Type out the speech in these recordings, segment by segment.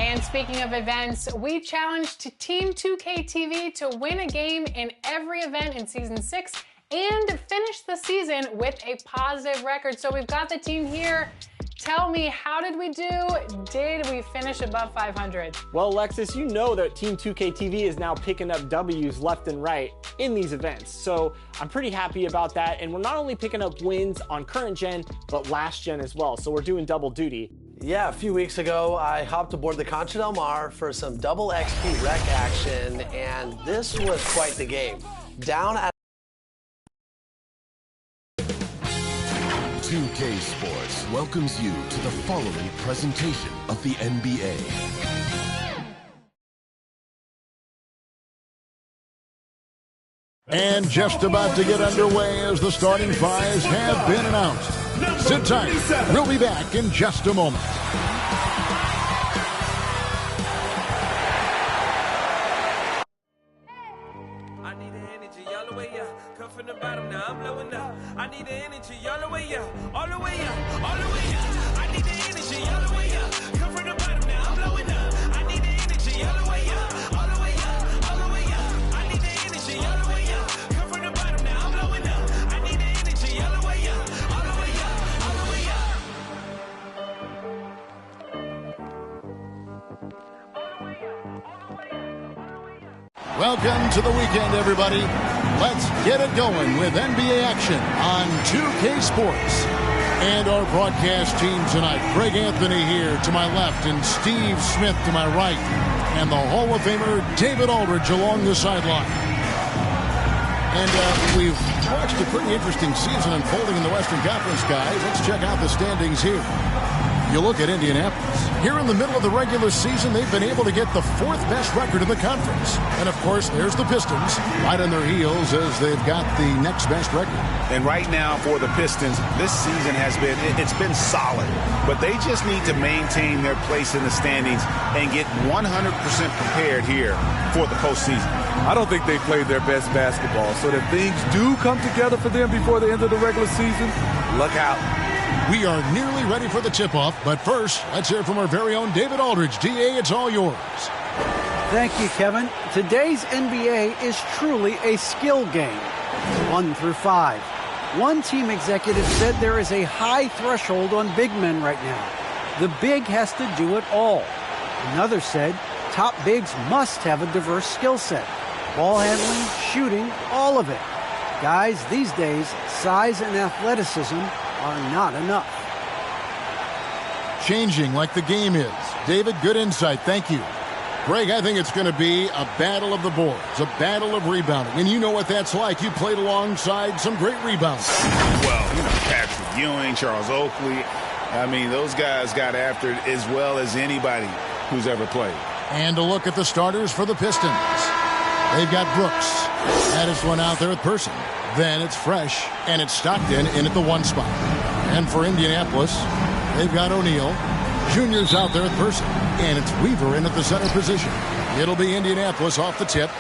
And speaking of events, we challenged Team 2K TV to win a game in every event in Season 6 and finish the season with a positive record. So we've got the team here. Tell me, how did we do? Did we finish above 500? Well, Alexis, you know that Team 2K TV is now picking up W's left and right in these events. So I'm pretty happy about that. And we're not only picking up wins on current gen, but last gen as well. So we're doing double duty. Yeah, a few weeks ago, I hopped aboard the Concha Del Mar for some double XP rec action, and this was quite the game. Down at 2K Sports welcomes you to the following presentation of the NBA. And just about to get underway as the starting fives have been announced. Sit tight. We'll be back in just a moment. I need the energy all the way up. Come from the bottom, now I'm blowing up. I need the energy all the way up. All the way up. All the way up. I need the energy all the way up. Come from the bottom, now I'm blowing up. I need the energy all the way up. All the way up. All the way up. I need the energy all the way up. Come from the bottom, now I'm blowing up. I need the energy all the way up. All the way up. All the way up. Welcome to the weekend, everybody. Let's get it going with NBA action on 2K Sports. And our broadcast team tonight, Greg Anthony here to my left and Steve Smith to my right. And the Hall of Famer David Aldridge along the sideline. And we've watched a pretty interesting season unfolding in the Western Conference, guys. Let's check out the standings here. You look at Indianapolis. Here in the middle of the regular season, they've been able to get the 4th best record in the conference. And, of course, there's the Pistons right on their heels as they've got the next best record. And right now for the Pistons, this season has been, it's been solid. But they just need to maintain their place in the standings and get 100% prepared here for the postseason. I don't think they played their best basketball. So if things do come together for them before the end of the regular season, look out. We are nearly ready for the tip-off, but first, let's hear from our very own David Aldridge. DA, it's all yours. Thank you, Kevin. Today's NBA is truly a skill game, 1 through 5. One team executive said there is a high threshold on big men right now. The big has to do it all. Another said top bigs must have a diverse skill set. Ball handling, shooting, all of it. Guys, these days, size and athleticism are not enough. Changing like the game is. David, good insight. Thank you. Greg, I think it's going to be a battle of the boards, a battle of rebounding. And you know what that's like. You played alongside some great rebounders. Well, Patrick Ewing, Charles Oakley. I mean, those guys got after it as well as anybody who's ever played. And a look at the starters for the Pistons. They've got Brooks. That is one out there with Person. Then it's Fresh, and it's Stockton in at the 1 spot. And for Indianapolis, they've got O'Neal. Junior's out there with Person, and it's Weaver in at the center position. It'll be Indianapolis off the tip.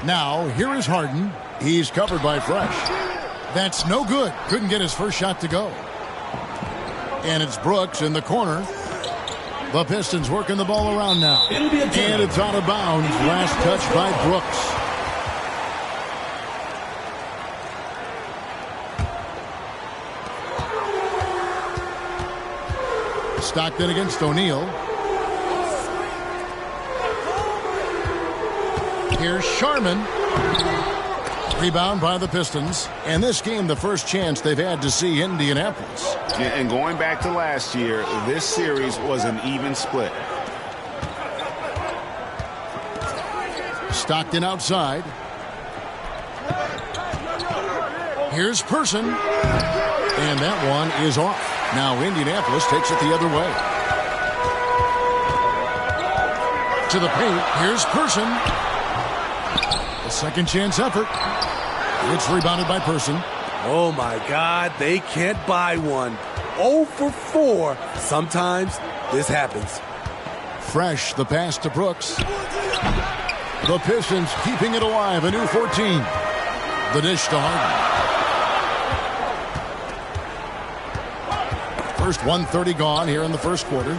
Now, here is Harden. He's covered by Fresh. That's no good. Couldn't get his first shot to go. And it's Brooks in the corner. The Pistons working the ball around now. And it's out of bounds. Last touch by Brooks. Stockton against O'Neal. Here's Sharman. Rebound by the Pistons. And this game, the first chance they've had to see Indianapolis. And going back to last year, this series was an even split. Stockton outside. Here's Person. And that one is off. Now Indianapolis takes it the other way. To the paint. Here's Person. A second chance effort. It's rebounded by Person. Oh, my God, they can't buy one. 0 for 4. Sometimes this happens. Fresh, the pass to Brooks. The Pistons keeping it alive, a new 14. The dish to Harden. First 1:30 gone here in the first quarter.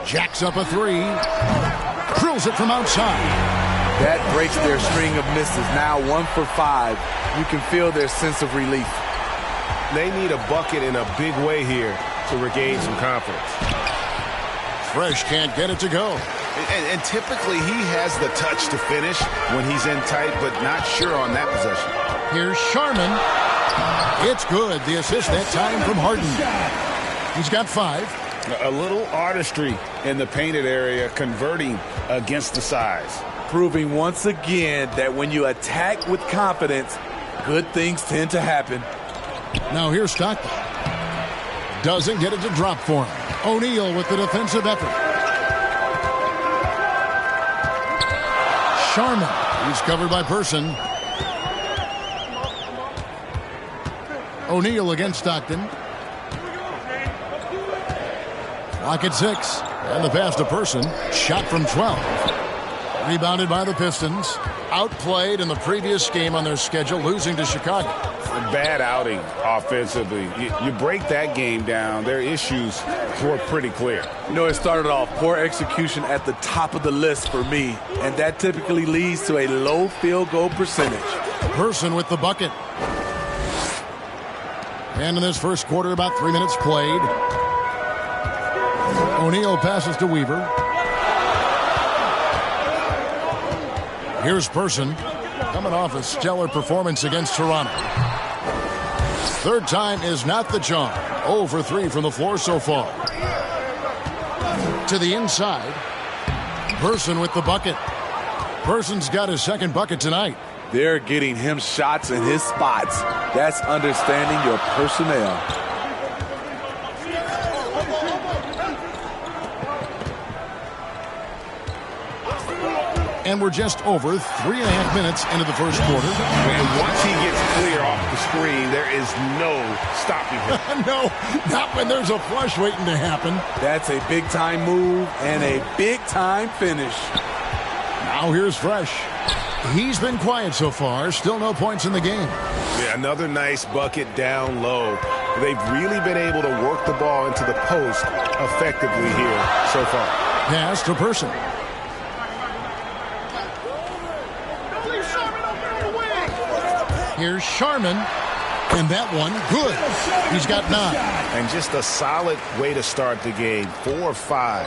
Jacks up a three. Drills it from outside. That breaks their string of misses. Now 1 for 5. You can feel their sense of relief. They need a bucket in a big way here to regain some confidence. Fresh can't get it to go. And typically he has the touch to finish when he's in tight, but not sure on that possession. Here's Sharman. It's good. The assist that time from Harden. He's got 5. A little artistry in the painted area, converting against the size. Proving once again that when you attack with confidence, good things tend to happen. Now here's Stockton. Doesn't get it to drop for him. O'Neal with the defensive effort. Sharman. He's covered by Person. O'Neal against Stockton. Clock at 6. And the pass to Person. Shot from 12. Rebounded by the Pistons. Outplayed in the previous game on their schedule, losing to Chicago. A bad outing offensively. You break that game down, their issues were pretty clear. You know, it started off poor execution at the top of the list for me, and that typically leads to a low field goal percentage. Person with the bucket. And in this first quarter, about 3 minutes played. O'Neal passes to Weaver. Here's Person, coming off a stellar performance against Toronto. Third time is not the charm. 0 for 3 from the floor so far. To the inside. Person with the bucket. Person's got his second bucket tonight. They're getting him shots in his spots. That's understanding your personnel. And we're just over 3.5 minutes into the first quarter. And once he gets clear off the screen, there is no stopping him. No, not when there's a flush waiting to happen. That's a big-time move and a big-time finish. Now here's Fresh. He's been quiet so far. Still no points in the game. Yeah, another nice bucket down low. They've really been able to work the ball into the post effectively here so far. Pass to Person. Here's Sharman, and that one, good. He's got 9. And just a solid way to start the game, 4-5.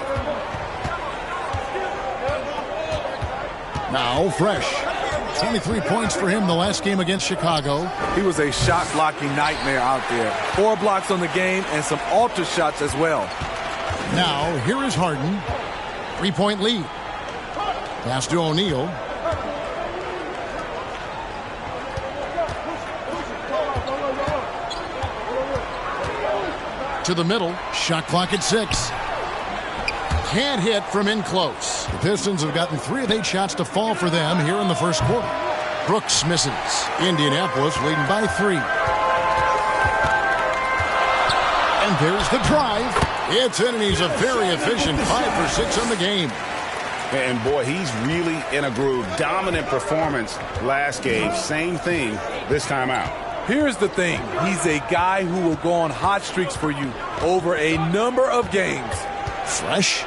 Now Fresh, 23 points for him the last game against Chicago. He was a shot-blocking nightmare out there. 4 blocks on the game and some alter shots as well. Now here is Harden, 3-point lead. Pass to O'Neal. To the middle, shot clock at 6. Can't hit from in close. The Pistons have gotten 3 of 8 shots to fall for them here in the first quarter. Brooks misses. Indianapolis leading by 3. And there's the drive. It's in, and he's a very efficient 5 for 6 on the game. And boy, he's really in a groove. Dominant performance last game. Same thing this time out. Here's the thing. He's a guy who will go on hot streaks for you over a number of games. Fresh.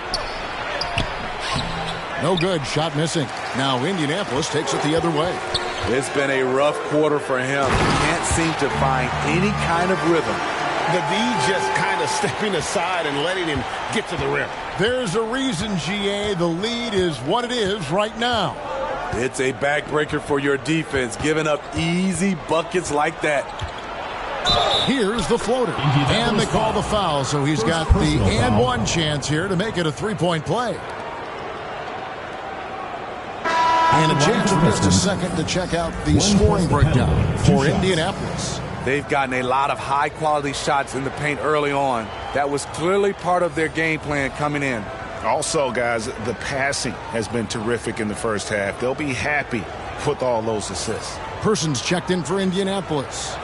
No good. Shot missing. Now Indianapolis takes it the other way. It's been a rough quarter for him. Can't seem to find any kind of rhythm. The D just kind of stepping aside and letting him get to the rim. There's a reason, GA. The lead is what it is right now. It's a backbreaker for your defense, giving up easy buckets like that. Here's the floater. And they call the foul, so he's got the and one chance here to make it a 3-point play. And a chance for just a second to check out the scoring breakdown for Indianapolis. They've gotten a lot of high-quality shots in the paint early on. That was clearly part of their game plan coming in. Also, guys, the passing has been terrific in the first half. They'll be happy with all those assists. Person's checked in for Indianapolis.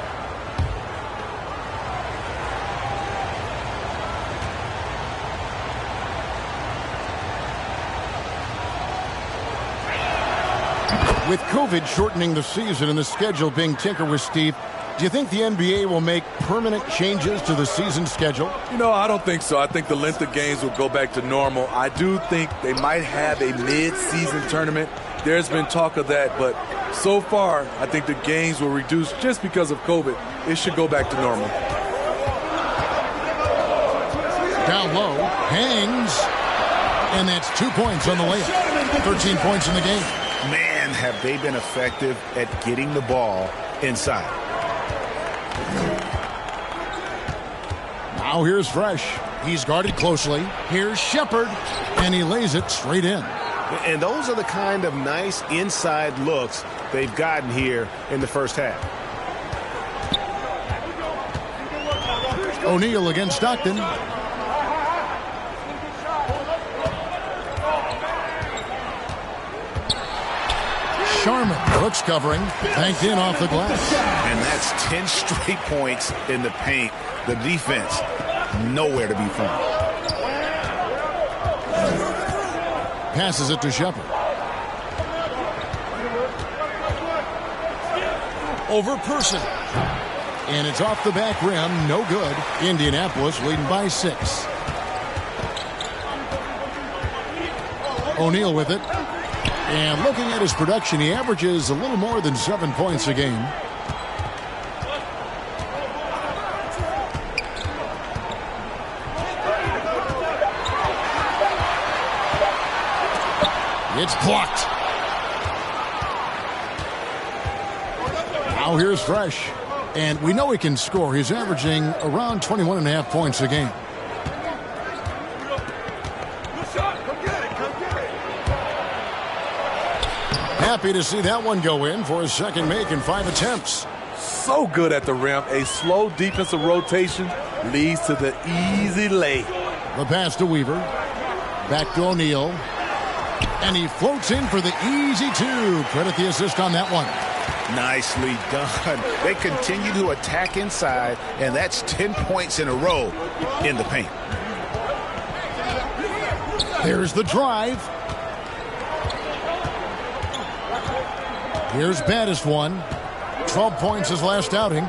With COVID shortening the season and the schedule being tinkered with, Steve, Do you think the NBA will make permanent changes to the season schedule? I don't think so. I think the length of games will go back to normal. I do think they might have a mid-season tournament. There's been talk of that, but so far, I think the games will reduce just because of COVID. It should go back to normal. Down low, hangs, and that's 2 points on the layup. 13 points in the game. Man, have they been effective at getting the ball inside. Now here's Fresh. He's guarded closely. Here's Shepard, and he lays it straight in. And those are the kind of nice inside looks they've gotten here in the first half. O'Neal against Stockton. Sharman, Brooks covering, banked in off the glass. And that's 10 straight points in the paint. The defense, nowhere to be found. Passes it to Shepard. Over Person. And it's off the back rim, no good. Indianapolis leading by 6. O'Neal with it. And looking at his production, he averages a little more than 7 points a game. It's blocked. Now here's Fresh. And we know he can score. He's averaging around 21.5 points a game. Happy to see that one go in for his second make in 5 attempts. So good at the rim. A slow defensive rotation leads to the easy lay. The pass to Weaver. Back to O'Neal. And he floats in for the easy 2. Credit the assist on that one. Nicely done. They continue to attack inside, and that's 10 points in a row in the paint. Here's the drive. Here's baddest one. 12 points his last outing.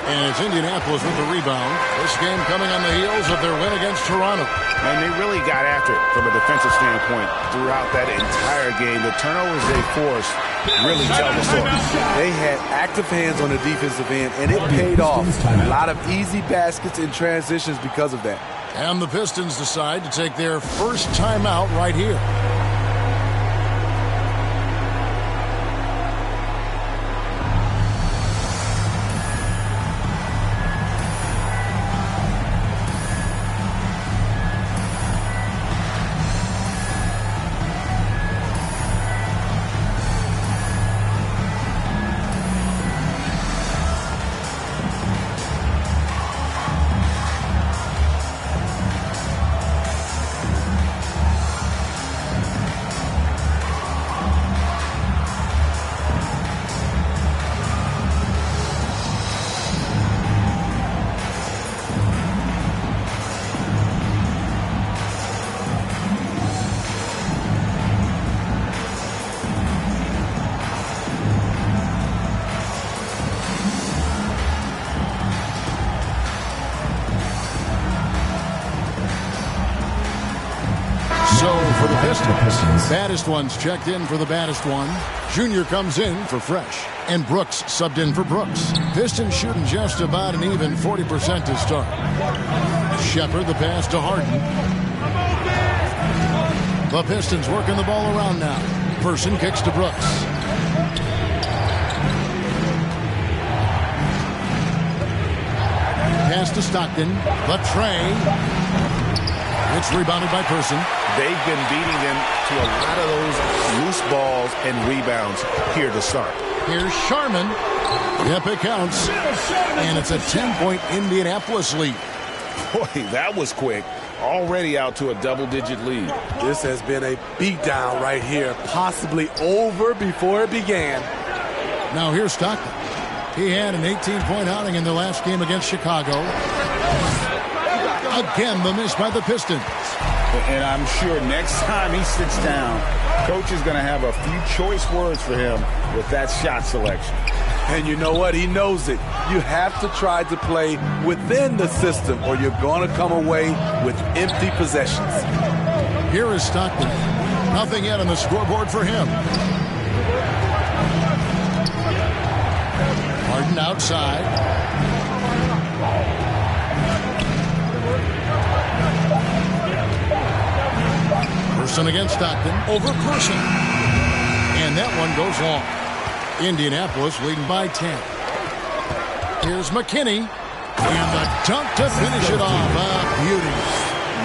And it's Indianapolis with the rebound. This game coming on the heels of their win against Toronto. And they really got after it from a defensive standpoint throughout that entire game. The turnovers they forced really tell the story. They had active hands on the defensive end, and it paid off. A lot of easy baskets and transitions because of that. And the Pistons decide to take their first timeout right here. Baddest one's checked in for the baddest one. Junior comes in for Fresh. And Brooks subbed in for Brooks. Pistons shooting just about an even 40% to start. Shepard the pass to Harden. The Pistons working the ball around now. Person kicks to Brooks. Pass to Stockton. The tray. It's rebounded by Person. They've been beating them to a lot of those loose balls and rebounds here to start. Here's Sharman. Yep, it counts. And it's a 10-point Indianapolis lead. Boy, that was quick. Already out to a double-digit lead. This has been a beatdown right here, possibly over before it began. Now here's Stockton. He had an 18-point outing in the last game against Chicago. Again, the miss by the Pistons. And I'm sure next time he sits down, Coach is going to have a few choice words for him with that shot selection. And you know what? He knows it. You have to try to play within the system or you're going to come away with empty possessions. Here is Stockton. Nothing yet on the scoreboard for him. Harden outside. Person against Stockton. Over Person. And that one goes long. Indianapolis leading by 10. Here's McKinney. And the dunk to finish it off. A beauty.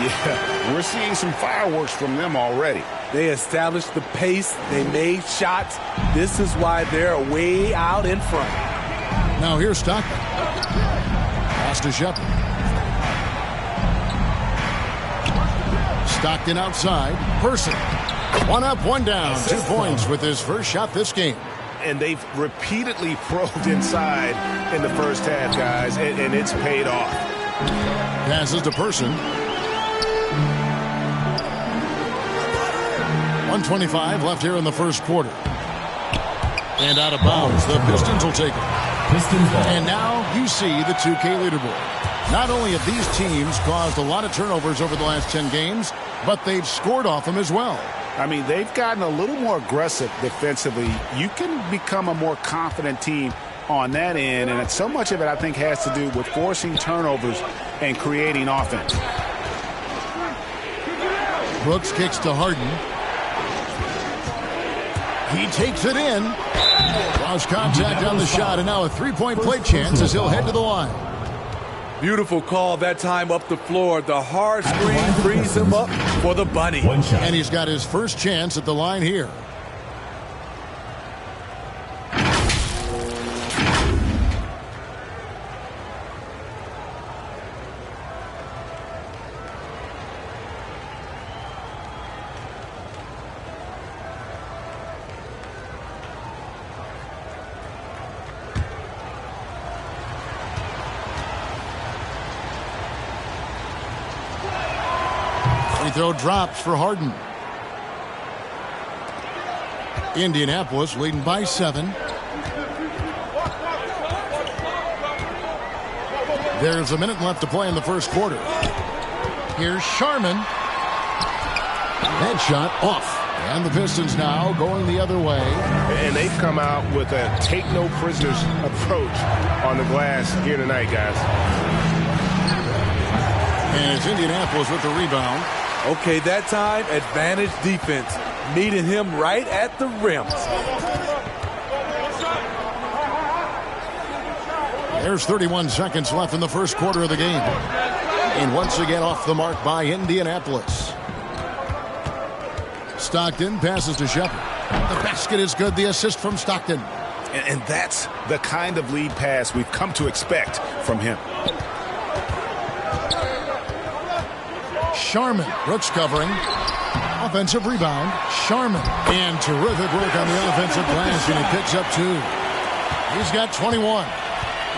Yeah, we're seeing some fireworks from them already. They established the pace. They made shots. This is why they're way out in front. Now here's Stockton. Pass to Shepard. Stockton outside. Person. One up, one down. 2 points with his first shot this game. And they've repeatedly probed inside in the first half, guys, and it's paid off. Passes to Person. 1:25 left here in the first quarter. And out of bounds, the Pistons will take it. And now you see the 2K leaderboard. Not only have these teams caused a lot of turnovers over the last 10 games, but they've scored off them as well. I mean, they've gotten a little more aggressive defensively. You can become a more confident team on that end, and so much of it, I think, has to do with forcing turnovers and creating offense. Brooks kicks to Harden. He takes it in. Lost contact on the shot, and now a three-point play chance as he'll head to the line. Beautiful call that time up the floor. The hard screen frees him up for the bunny. And he's got his first chance at the line here. Free throw drops for Harden. Indianapolis leading by 7. There's a minute left to play in the first quarter. Here's Sharman. That shot off. And the Pistons now going the other way. And they've come out with a take-no-prisoners approach on the glass here tonight, guys. And it's Indianapolis with the rebound. Okay, that time, advantage defense. Meeting him right at the rim. There's 31 seconds left in the first quarter of the game. And once again off the mark by Indianapolis. Stockton passes to Shepard. The basket is good. The assist from Stockton. And that's the kind of lead pass we've come to expect from him. Sharman. Brooks covering. Offensive rebound. Sharman. And terrific work on the offensive glass. And he picks up 2. He's got 21.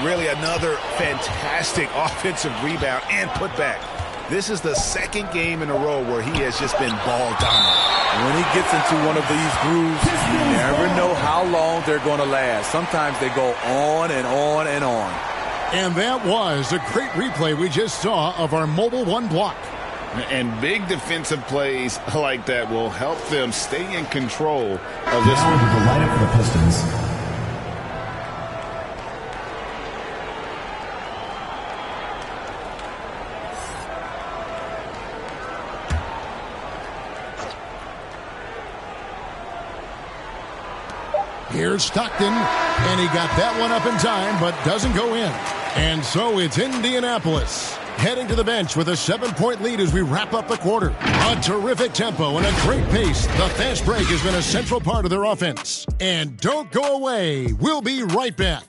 Really another fantastic offensive rebound and putback. This is the second game in a row where he has just been ball dominant. When he gets into one of these grooves, you never know how long they're going to last. Sometimes they go on and on and on. And that was a great replay we just saw of our Mobile 1 block. And big defensive plays like that will help them stay in control of this one. The lineup for the Pistons. Here's Stockton, and he got that one up in time, but doesn't go in. And so it's Indianapolis heading to the bench with a 7-point lead as we wrap up the quarter. A terrific tempo and a great pace. The fast break has been a central part of their offense. And don't go away. We'll be right back.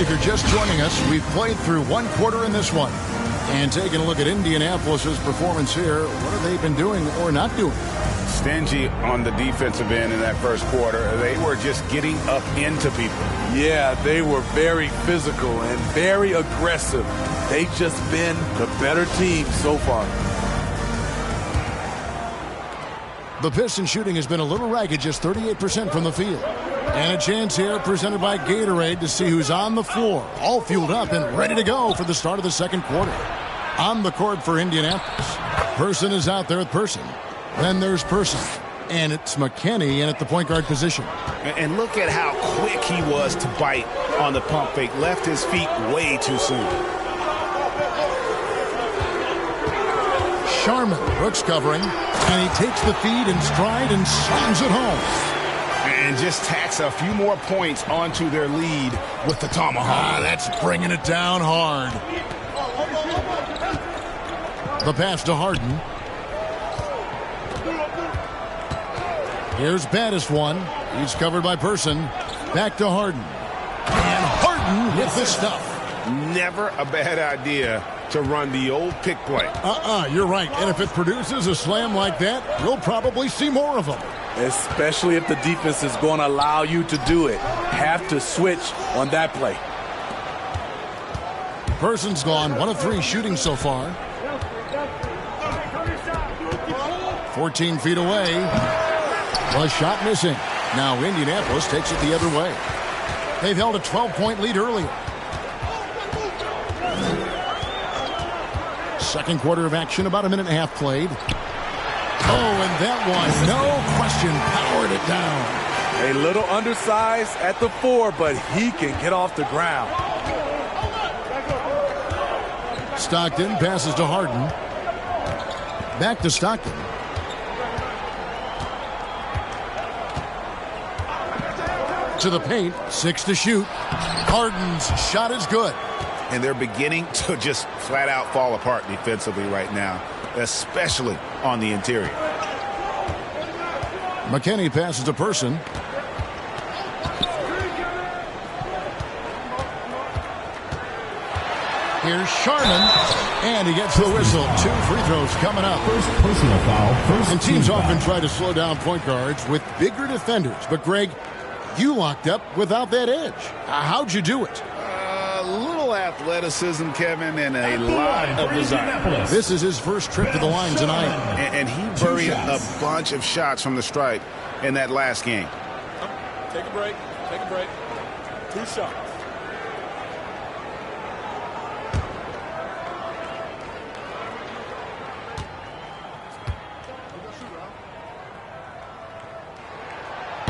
If you're just joining us, we've played through one quarter in this one. And taking a look at Indianapolis's performance here, what have they been doing or not doing? Stingy on the defensive end in that first quarter. They were just getting up into people. Yeah, they were very physical and very aggressive. They've just been the better team so far. The Pistons shooting has been a little ragged, just 38% from the field. And a chance here presented by Gatorade to see who's on the floor, all fueled up and ready to go for the start of the second quarter. On the court for Indianapolis, Person is out there with Person. Then there's Person, and it's McKinney in at the point guard position. And look at how quick he was to bite on the pump fake. Left his feet way too soon. Sharman, Brooks covering, and he takes the feed in stride and slams it home. And just tacks a few more points onto their lead with the tomahawk. That's bringing it down hard. The pass to Harden. Here's baddest one. He's covered by Person. Back to Harden. And Harden with the stuff. Never a bad idea to run the old pick play. You're right. And if it produces a slam like that, we'll probably see more of them. Especially if the defense is going to allow you to do it. Have to switch on that play. Person's gone 1 of 3 shooting so far. 14 feet away. A shot missing. Now Indianapolis takes it the other way. They've held a 12-point lead earlier. Second quarter of action, about a minute and a half played. Oh, and that one, no question, powered it down. A little undersized at the 4, but he can get off the ground. Stockton passes to Harden. Back to Stockton. To the paint, 6 to shoot. Harden's shot is good. And they're beginning to just flat out fall apart defensively right now, especially on the interior. McKinney passes to Person. Here's Sharman, and he gets the whistle. 2 free throws coming up. First personal foul. And teams often try to slow down point guards with bigger defenders. But, Greg, you locked up without that edge. How'd you do it? A little athleticism, Kevin, and a lot of desire. This is his first trip to the line tonight. And he buried a bunch of shots from the stripe in that last game. Take a break. Take a break. 2 shots.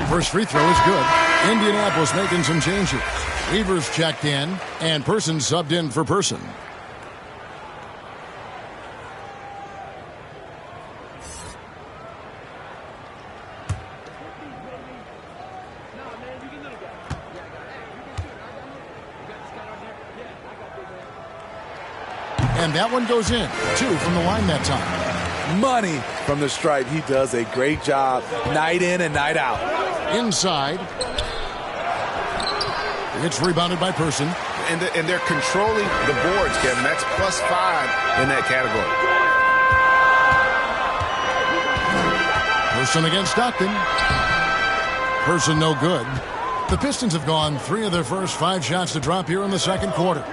First free throw is good. Indianapolis making some changes. Weaver's checked in, and Person subbed in for Person. And that one goes in. 2 from the line that time. Money from the stripe. He does a great job night in and night out. Inside. It's rebounded by Person. And they're controlling the boards, Kevin. That's +5 in that category. Person against Stockton. Person no good. The Pistons have gone 3 of their first 5 shots to drop here in the second quarter.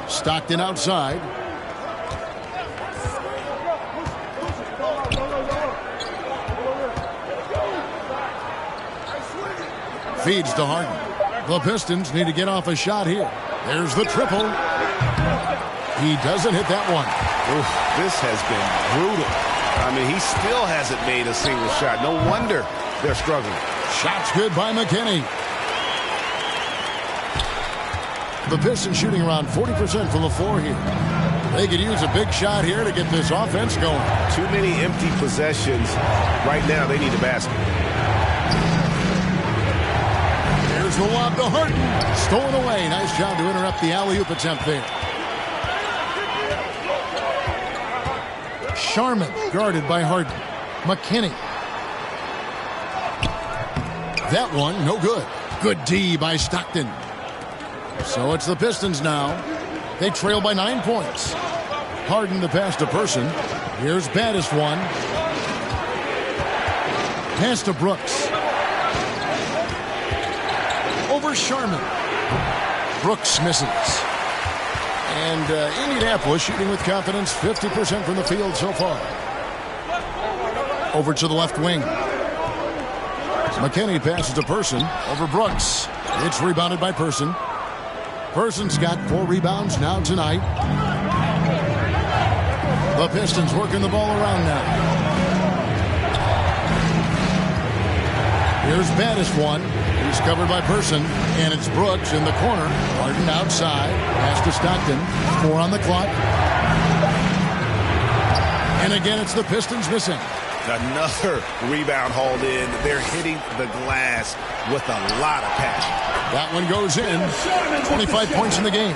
Stockton outside. Feeds to Harden. The Pistons need to get off a shot here. There's the triple. He doesn't hit that one. Oof, this has been brutal. I mean, he still hasn't made a single shot. No wonder they're struggling. Shots good by McKinney. The Pistons shooting around 40% from the floor here. They could use a big shot here to get this offense going. Too many empty possessions. Right now, they need a basket. Here's the lob to Harden. Stolen away. Nice job to interrupt the alley-oop attempt there. Sharman guarded by Harden. McKinney. That one, no good. Good D by Stockton. So it's the Pistons now. They trail by 9 points. Harden the pass to Person. Here's baddest one. Pass to Brooks. Over Sharman. Brooks misses. And Indianapolis shooting with confidence, 50% from the field so far. Over to the left wing. McKinney passes to Person. Over Brooks. It's rebounded by Person. Person's got 4 rebounds now tonight. The Pistons working the ball around now. Here's baddest one. He's covered by Person, and it's Brooks in the corner. Harden outside. Pass to Stockton. 4 on the clock. And again, it's the Pistons missing. Another rebound hauled in. They're hitting the glass with a lot of passion. That one goes in. 25 points in the game.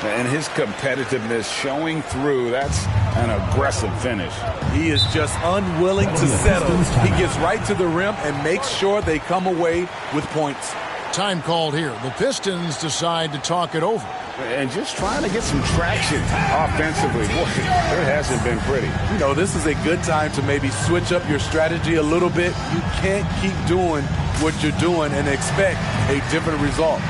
And his competitiveness showing through. That's an aggressive finish. He is just unwilling to settle. He gets right to the rim and makes sure they come away with points. Time called here. The Pistons decide to talk it over. And just trying to get some traction offensively. Boy, it hasn't been pretty. You know, this is a good time to maybe switch up your strategy a little bit. You can't keep doing what you're doing and expect a different result.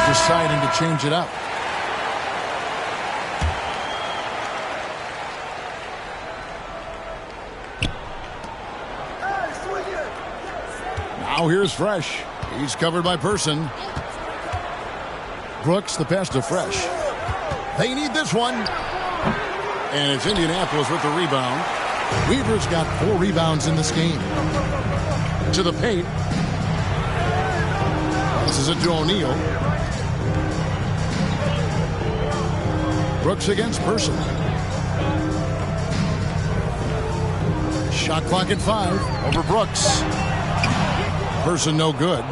Deciding to change it up. Now here's Fresh. He's covered by Person. Brooks the pass to Fresh. They need this one. And it's Indianapolis with the rebound. Weaver's got 4 rebounds in this game. To the paint. This is it to O'Neal. Brooks against Person. Shot clock at 5 over Brooks. Person no good.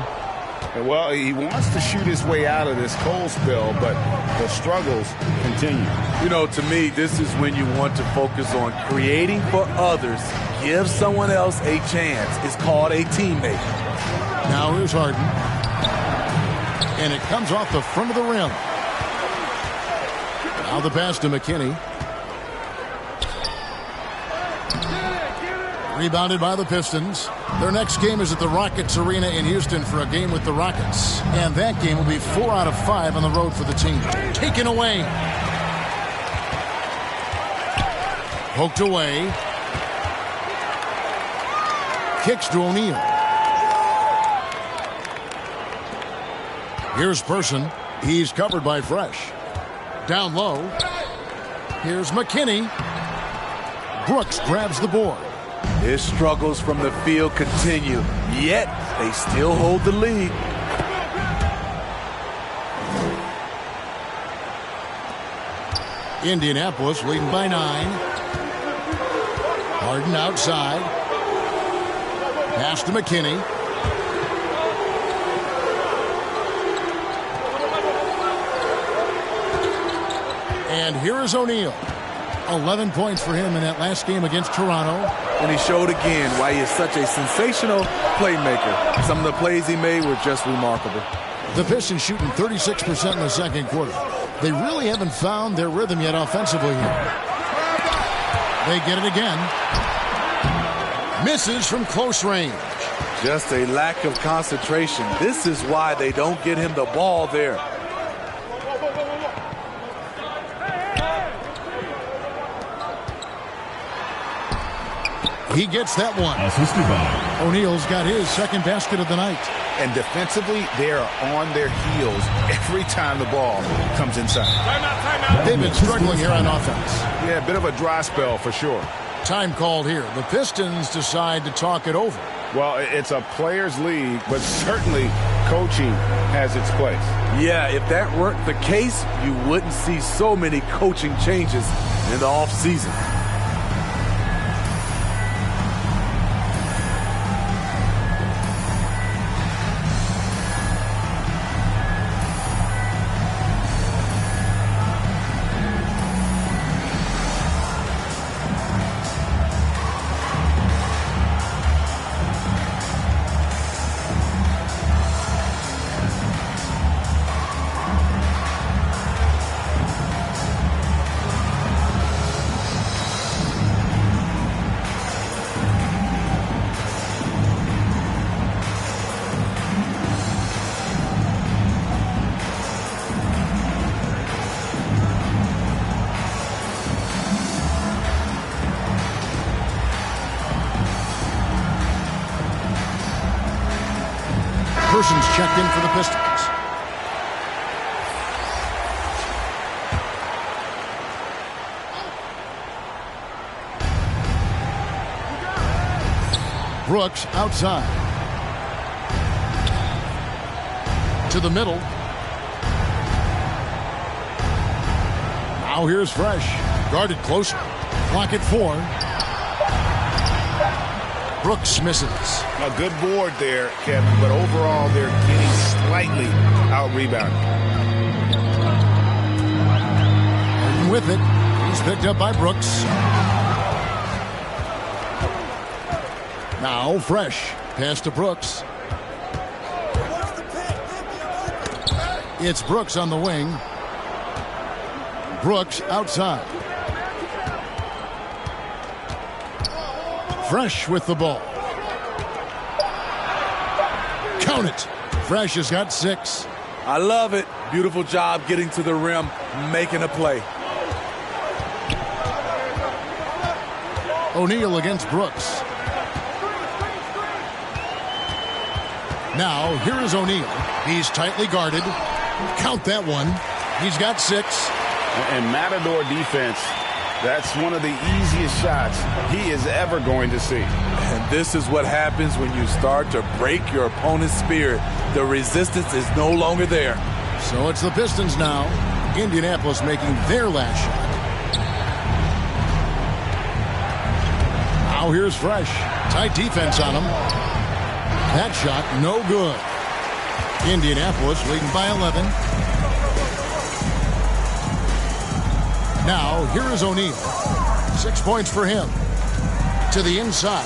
Well, he wants to shoot his way out of this cold spell, but the struggles continue. You know, to me, this is when you want to focus on creating for others. Give someone else a chance. It's called a teammate. Now here's Harden. And it comes off the front of the rim. Now the pass to McKinney. Rebounded by the Pistons. Their next game is at the Rockets Arena in Houston for a game with the Rockets. And that game will be 4 out of 5 on the road for the team. Taken away. Poked away. Kicks to O'Neal. Here's Person. He's covered by Fresh. Down low. Here's McKinney. Brooks grabs the board. His struggles from the field continue, yet they still hold the lead. Indianapolis leading by 9. Harden outside. Pass to McKinney. And here is O'Neal. 11 points for him in that last game against Toronto. And he showed again why he is such a sensational playmaker. Some of the plays he made were just remarkable. The Pistons shooting 36% in the second quarter. They really haven't found their rhythm yet offensively here. They get it again. Misses from close range. Just a lack of concentration. This is why they don't get him the ball there. He gets that one. O'Neal's got his second basket of the night. And defensively, they are on their heels every time the ball comes inside. They've been struggling here on offense. Yeah, a bit of a dry spell for sure. Time called here. The Pistons decide to talk it over. Well, it's a players' league, but certainly coaching has its place. Yeah, if that weren't the case, you wouldn't see so many coaching changes in the offseason. Persons checked in for the Pistons. Brooks outside. To the middle. Now here's Fresh. Guarded closer. Clock at 4. Brooks misses. A good board there, Kevin, but overall they're getting slightly out-rebounded. And with it, he's picked up by Brooks. Now Fresh. Pass to Brooks. It's Brooks on the wing. Brooks outside. Fresh with the ball. Count it. Fresh has got 6. I love it. Beautiful job getting to the rim, making a play. O'Neal against Brooks. Now, here is O'Neal. He's tightly guarded. Count that one. He's got 6. And Matador defense, that's one of the easiest shots he is ever going to see. And this is what happens when you start to break your opponent's spirit. The resistance is no longer there. So it's the Pistons now. Indianapolis making their last shot. Now here's Fresh. Tight defense on him. That shot no good. Indianapolis leading by 11. Now, here is O'Neal. 6 points for him. To the inside.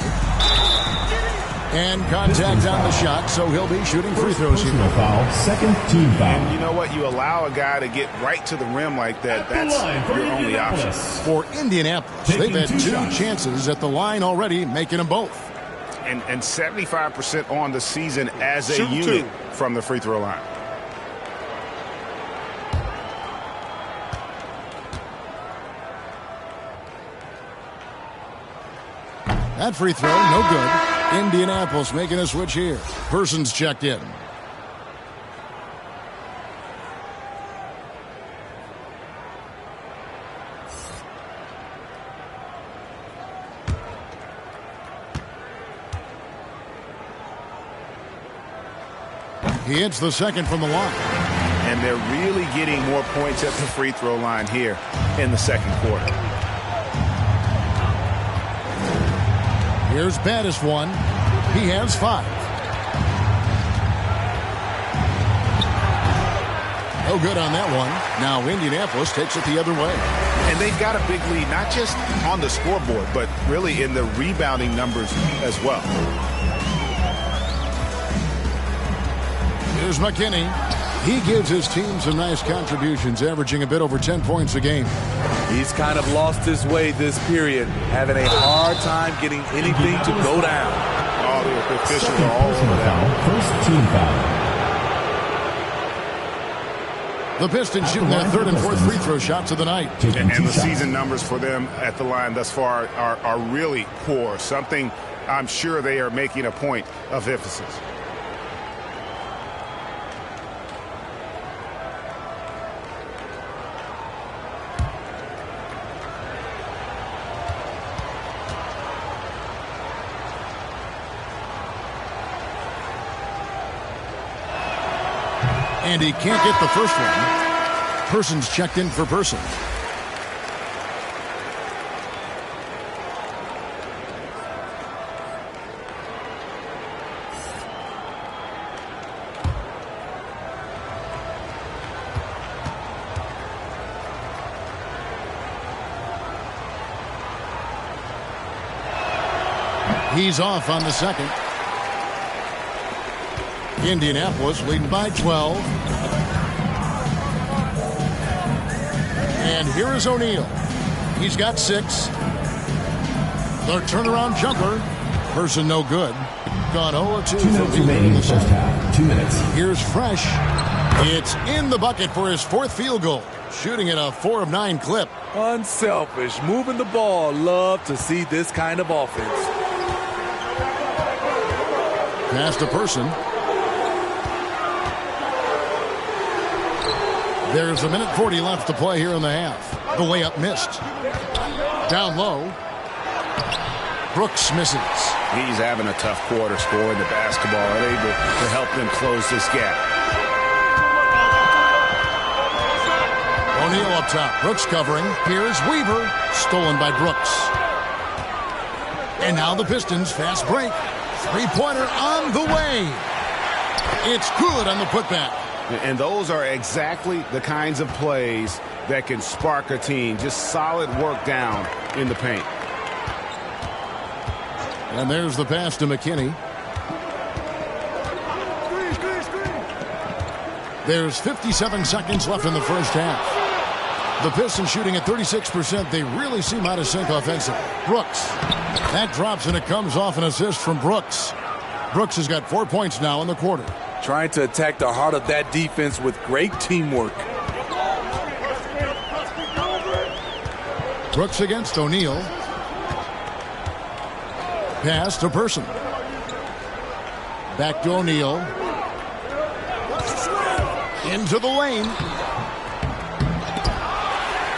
And contact on the shot, so he'll be shooting free throws here. Foul, second team foul. And you know what? You allow a guy to get right to the rim like that. That's your only option. For Indianapolis, they've had 2 chances at the line already, making them both. And 75% on the season as a unit from the free throw line. That free throw, no good. Indianapolis making a switch here. Persons checked in. He hits the second from the line. And they're really getting more points at the free throw line here in the second quarter. Here's Battis one. He has 5. No good on that one. Now Indianapolis takes it the other way. And they've got a big lead, not just on the scoreboard, but really in the rebounding numbers as well. Here's McKinney. He gives his team some nice contributions, averaging a bit over 10 points a game. He's kind of lost his way this period, having a hard time getting anything to go down. Oh, the officials are all over that. First team foul. The Pistons shooting their third and fourth free throw shots of the night. And the season numbers for them at the line thus far are really poor. Something I'm sure they are making a point of emphasis. And he can't get the first one. Person's checked in for Person. He's off on the second. Indianapolis leading by 12. And here is O'Neal. He's got 6. The turnaround jumper. Person no good. Gone 0-2. 2 minutes remaining in the first half. 2 minutes. Here's Fresh. It's in the bucket for his 4th field goal. Shooting at a 4 of 9 clip. Unselfish. Moving the ball. Love to see this kind of offense. Pass to Person. There's 1:40 left to play here in the half. The layup missed. Down low. Brooks misses. He's having a tough quarter scoring the basketball, unable to help them close this gap. O'Neal up top. Brooks covering. Here's Weaver. Stolen by Brooks. And now the Pistons fast break. Three-pointer on the way. It's good on the putback. And those are exactly the kinds of plays that can spark a team. Just solid work down in the paint. And there's the pass to McKinney. There's 57 seconds left in the first half. The Pistons shooting at 36%. They really seem out of sync offensively. Brooks. That drops and it comes off an assist from Brooks. Brooks has got 4 points now in the quarter. Trying to attack the heart of that defense with great teamwork. Brooks against O'Neal. Pass to Person. Back to O'Neal. Into the lane.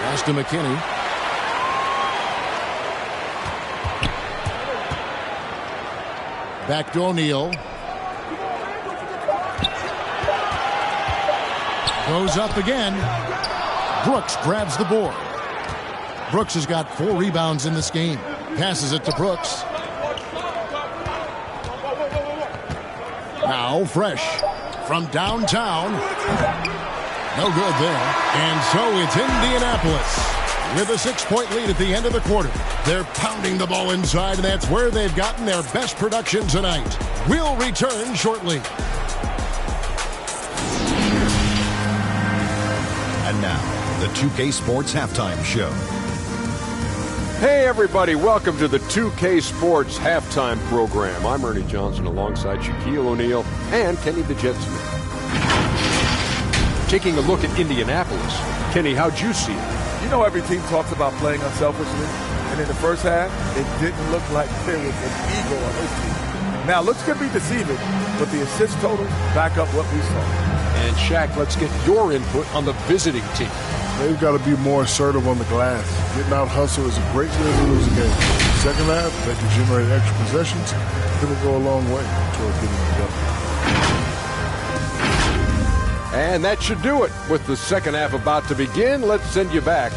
Pass to McKinney. Back to O'Neal. Goes up again. Brooks grabs the board. Brooks has got 4 rebounds in this game. Passes it to Brooks. Now Fresh from downtown. No good there. And so it's Indianapolis with a 6-point lead at the end of the quarter. They're pounding the ball inside, and that's where they've gotten their best production tonight. We'll return shortly. And now, the 2K Sports Halftime Show. Hey, everybody. Welcome to the 2K Sports Halftime Program. I'm Ernie Johnson alongside Shaquille O'Neal and Kenny the Jet Smith. Taking a look at Indianapolis. Kenny, how'd you see it? You know, every team talks about playing unselfishly. And in the first half, it didn't look like there was an ego on this team. Now, looks could be deceiving, but the assist total back up what we saw. And Shaq, let's get your input on the visiting team. They've got to be more assertive on the glass. Getting out hustle is a great way to lose a game. Second half, they can generate extra possessions. It'll go a long way toward getting it together. And that should do it. With the second half about to begin, let's send you back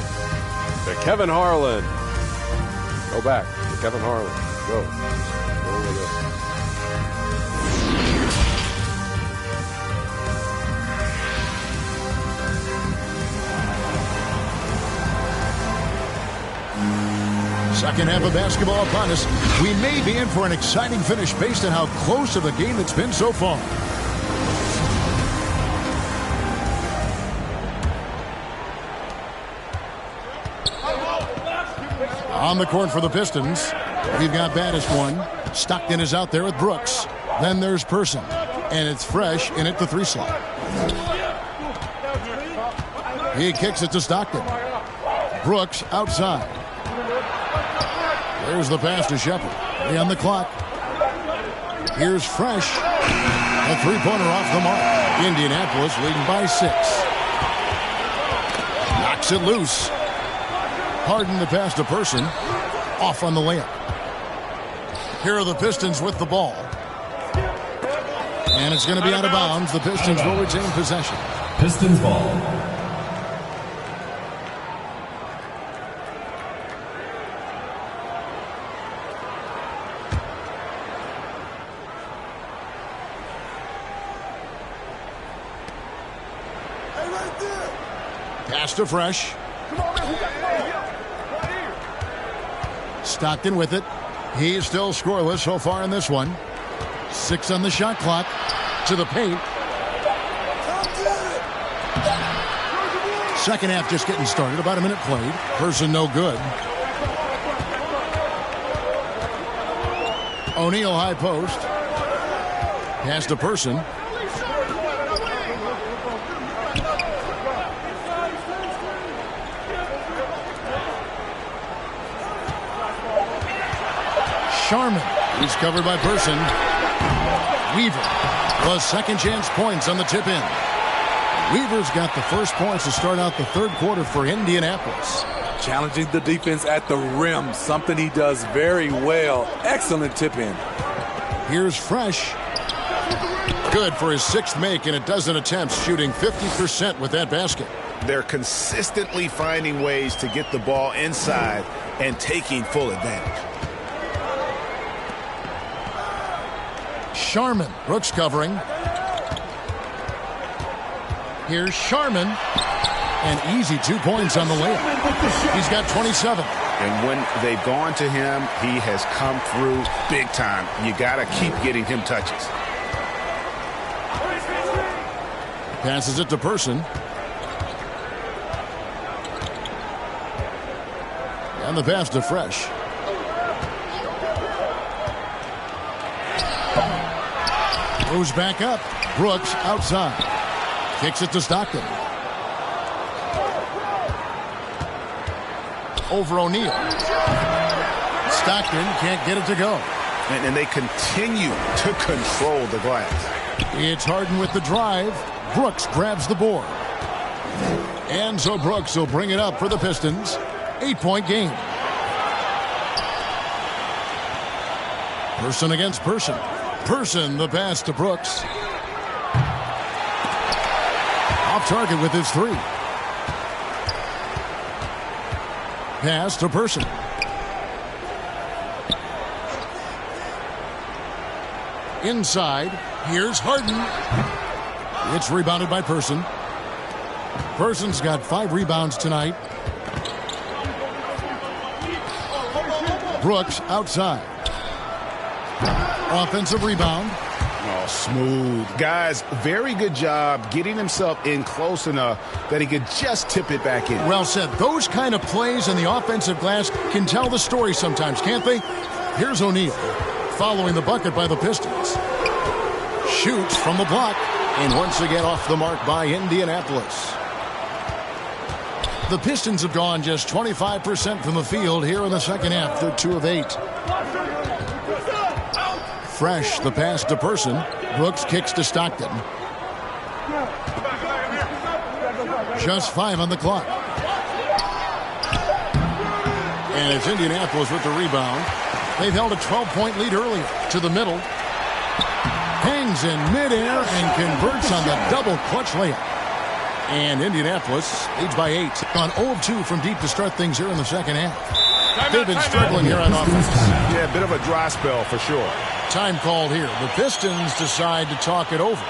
to Kevin Harlan. Go back to Kevin Harlan. Go over there. Second half of basketball upon us. We may be in for an exciting finish based on how close of a game it's been so far. On the court for the Pistons, we've got Baddest one. Stockton is out there with Brooks. Then there's Person. And it's Fresh in at the 3 slot. He kicks it to Stockton. Brooks outside. There's the pass to Shepard. 3 on the clock. Here's Fresh. A three-pointer off the mark. Indianapolis leading by 6. Knocks it loose. Harden the pass to Person. Off on the layup. Here are the Pistons with the ball. And it's going to be out of bounds. The Pistons will retain possession. Pistons ball. Pass to Fresh. Stockton with it. He's still scoreless so far in this one. 6 on the shot clock. To the paint. Second half just getting started. About a minute played. Person no good. O'Neal high post. Pass to Person. Sharman. He's covered by Person. Weaver. The second chance points on the tip in. Weaver's got the first points to start out the third quarter for Indianapolis. Challenging the defense at the rim, something he does very well. Excellent tip in. Here's Fresh. Good for his 6th make in a dozen attempts, shooting 50% with that basket. They're consistently finding ways to get the ball inside and taking full advantage. Sharman. Brooks covering. Here's Sharman. An easy 2 points on the layup. He's got 27. And when they've gone to him, he has come through big time. You got to keep getting him touches. Passes it to Person. And the pass to Fresh. Goes back up. Brooks outside. Kicks it to Stockton. Over O'Neal. Stockton can't get it to go. And they continue to control the glass. It's Harden with the drive. Brooks grabs the board. And so Brooks will bring it up for the Pistons. 8-point game. Person against Person. Person, the pass to Brooks. Off target with his 3. Pass to Person. Inside, here's Harden. It's rebounded by Person. Person's got 5 rebounds tonight. Brooks outside. Offensive rebound. Oh, smooth. Guys, very good job getting himself in close enough that he could just tip it back in. Well said. Those kind of plays in the offensive glass can tell the story sometimes, can't they? Here's O'Neal following the bucket by the Pistons. Shoots from the block. And once again off the mark by Indianapolis. The Pistons have gone just 25% from the field here in the second half. They're 2 of 8. Fresh, the pass to Person. Brooks kicks to Stockton. Just 5 on the clock. And it's Indianapolis with the rebound. They've held a 12-point lead earlier. To the middle. Hangs in midair and converts on the double clutch layup. And Indianapolis leads by 8. On 0 of 2 from deep to start things here in the second half. They've been struggling here on offense. Yeah, a bit of a dry spell for sure. Time called here. The Pistons decide to talk it over.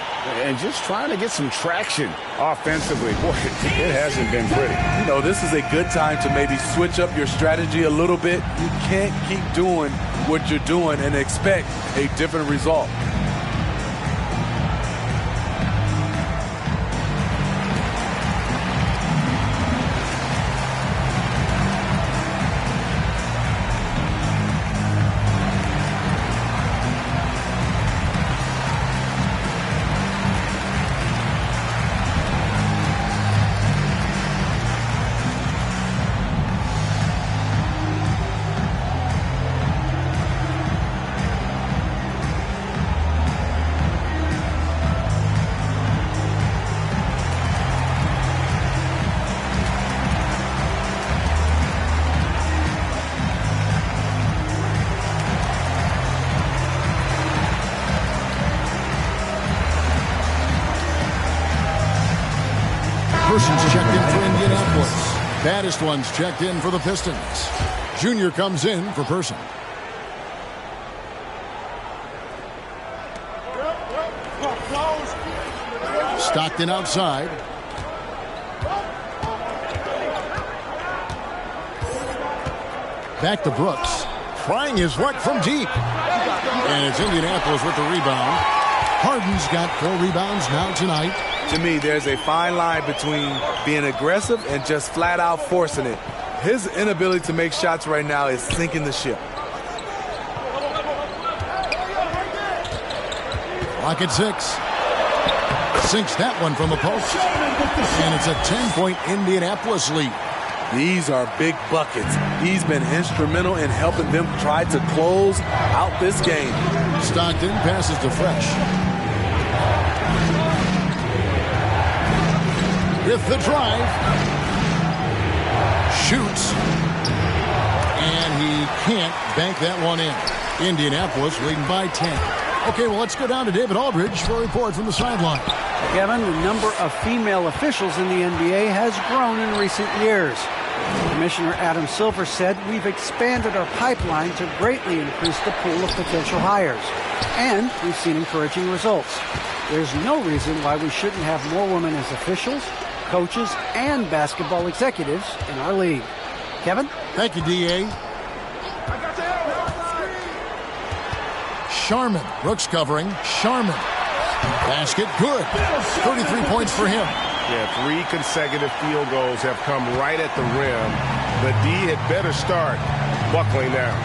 And just trying to get some traction offensively. Boy, it hasn't been pretty. You know, this is a good time to maybe switch up your strategy a little bit. You can't keep doing what you're doing and expect a different result. Persons checked in for Indianapolis. Baddest ones checked in for the Pistons. Junior comes in for Person. Stockton outside. Back to Brooks. Trying his luck from deep. And it's Indianapolis with the rebound. Harden's got 4 rebounds now tonight. To me, there's a fine line between being aggressive and just flat out forcing it. His inability to make shots right now is sinking the ship. Clock at 6. Sinks that one from the post. And it's a 10-point Indianapolis lead. These are big buckets. He's been instrumental in helping them try to close out this game. Stockton passes to Fresh. With the drive. Shoots. And he can't bank that one in. Indianapolis leading by 10. Okay, well, let's go down to David Aldridge for a report from the sideline. Kevin, the number of female officials in the NBA has grown in recent years. Commissioner Adam Silver said, "We've expanded our pipeline to greatly increase the pool of potential hires. And we've seen encouraging results. There's no reason why we shouldn't have more women as officials, coaches, and basketball executives in our league." Kevin? Thank you, D.A. Sharman. Brooks covering. Sharman. Basket good. 33 points for him. Yeah, 3 consecutive field goals have come right at the rim. The D had better start buckling down.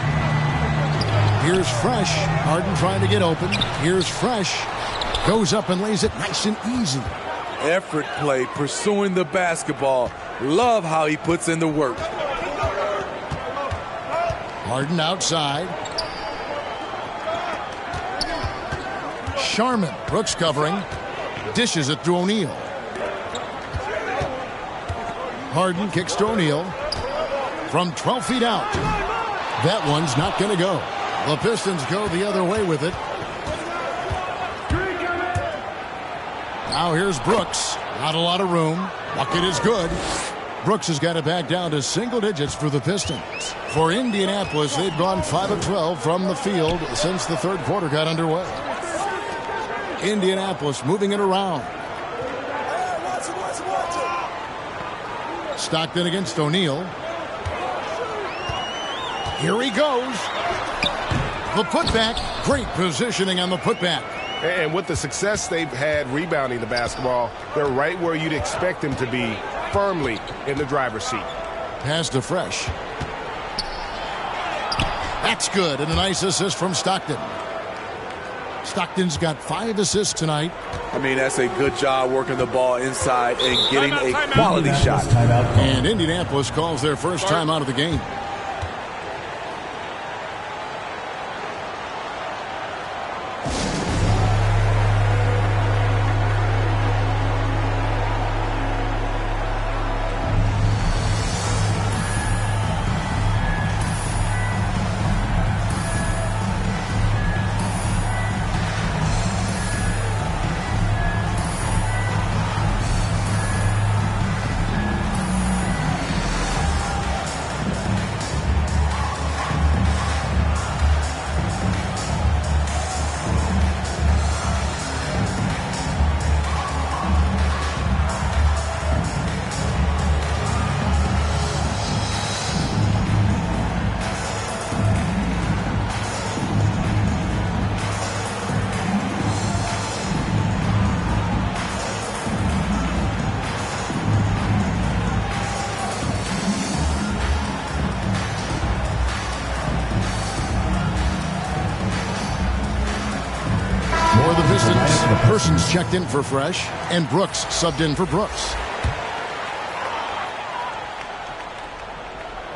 Here's Fresh. Harden trying to get open. Here's Fresh. Goes up and lays it nice and easy. Effort play, pursuing the basketball. Love how he puts in the work. Harden outside. Sharman. Brooks covering. Dishes it to O'Neal. Harden kicks to O'Neal. From 12 feet out. That one's not going to go. The Pistons go the other way with it. Now here's Brooks. Not a lot of room. Bucket is good. Brooks has got it back down to single digits for the Pistons. For Indianapolis, they've gone 5 of 12 from the field since the third quarter got underway. Indianapolis moving it around. Stockton against O'Neal. Here he goes. The putback. Great positioning on the putback. And with the success they've had rebounding the basketball, they're right where you'd expect them to be, firmly in the driver's seat. Pass to Fresh. That's good, and a nice assist from Stockton. Stockton's got 5 assists tonight. I mean, that's a good job working the ball inside and getting a quality shot. And Indianapolis calls their first timeout of the game. Persons checked in for Fresh, and Brooks subbed in for Brooks.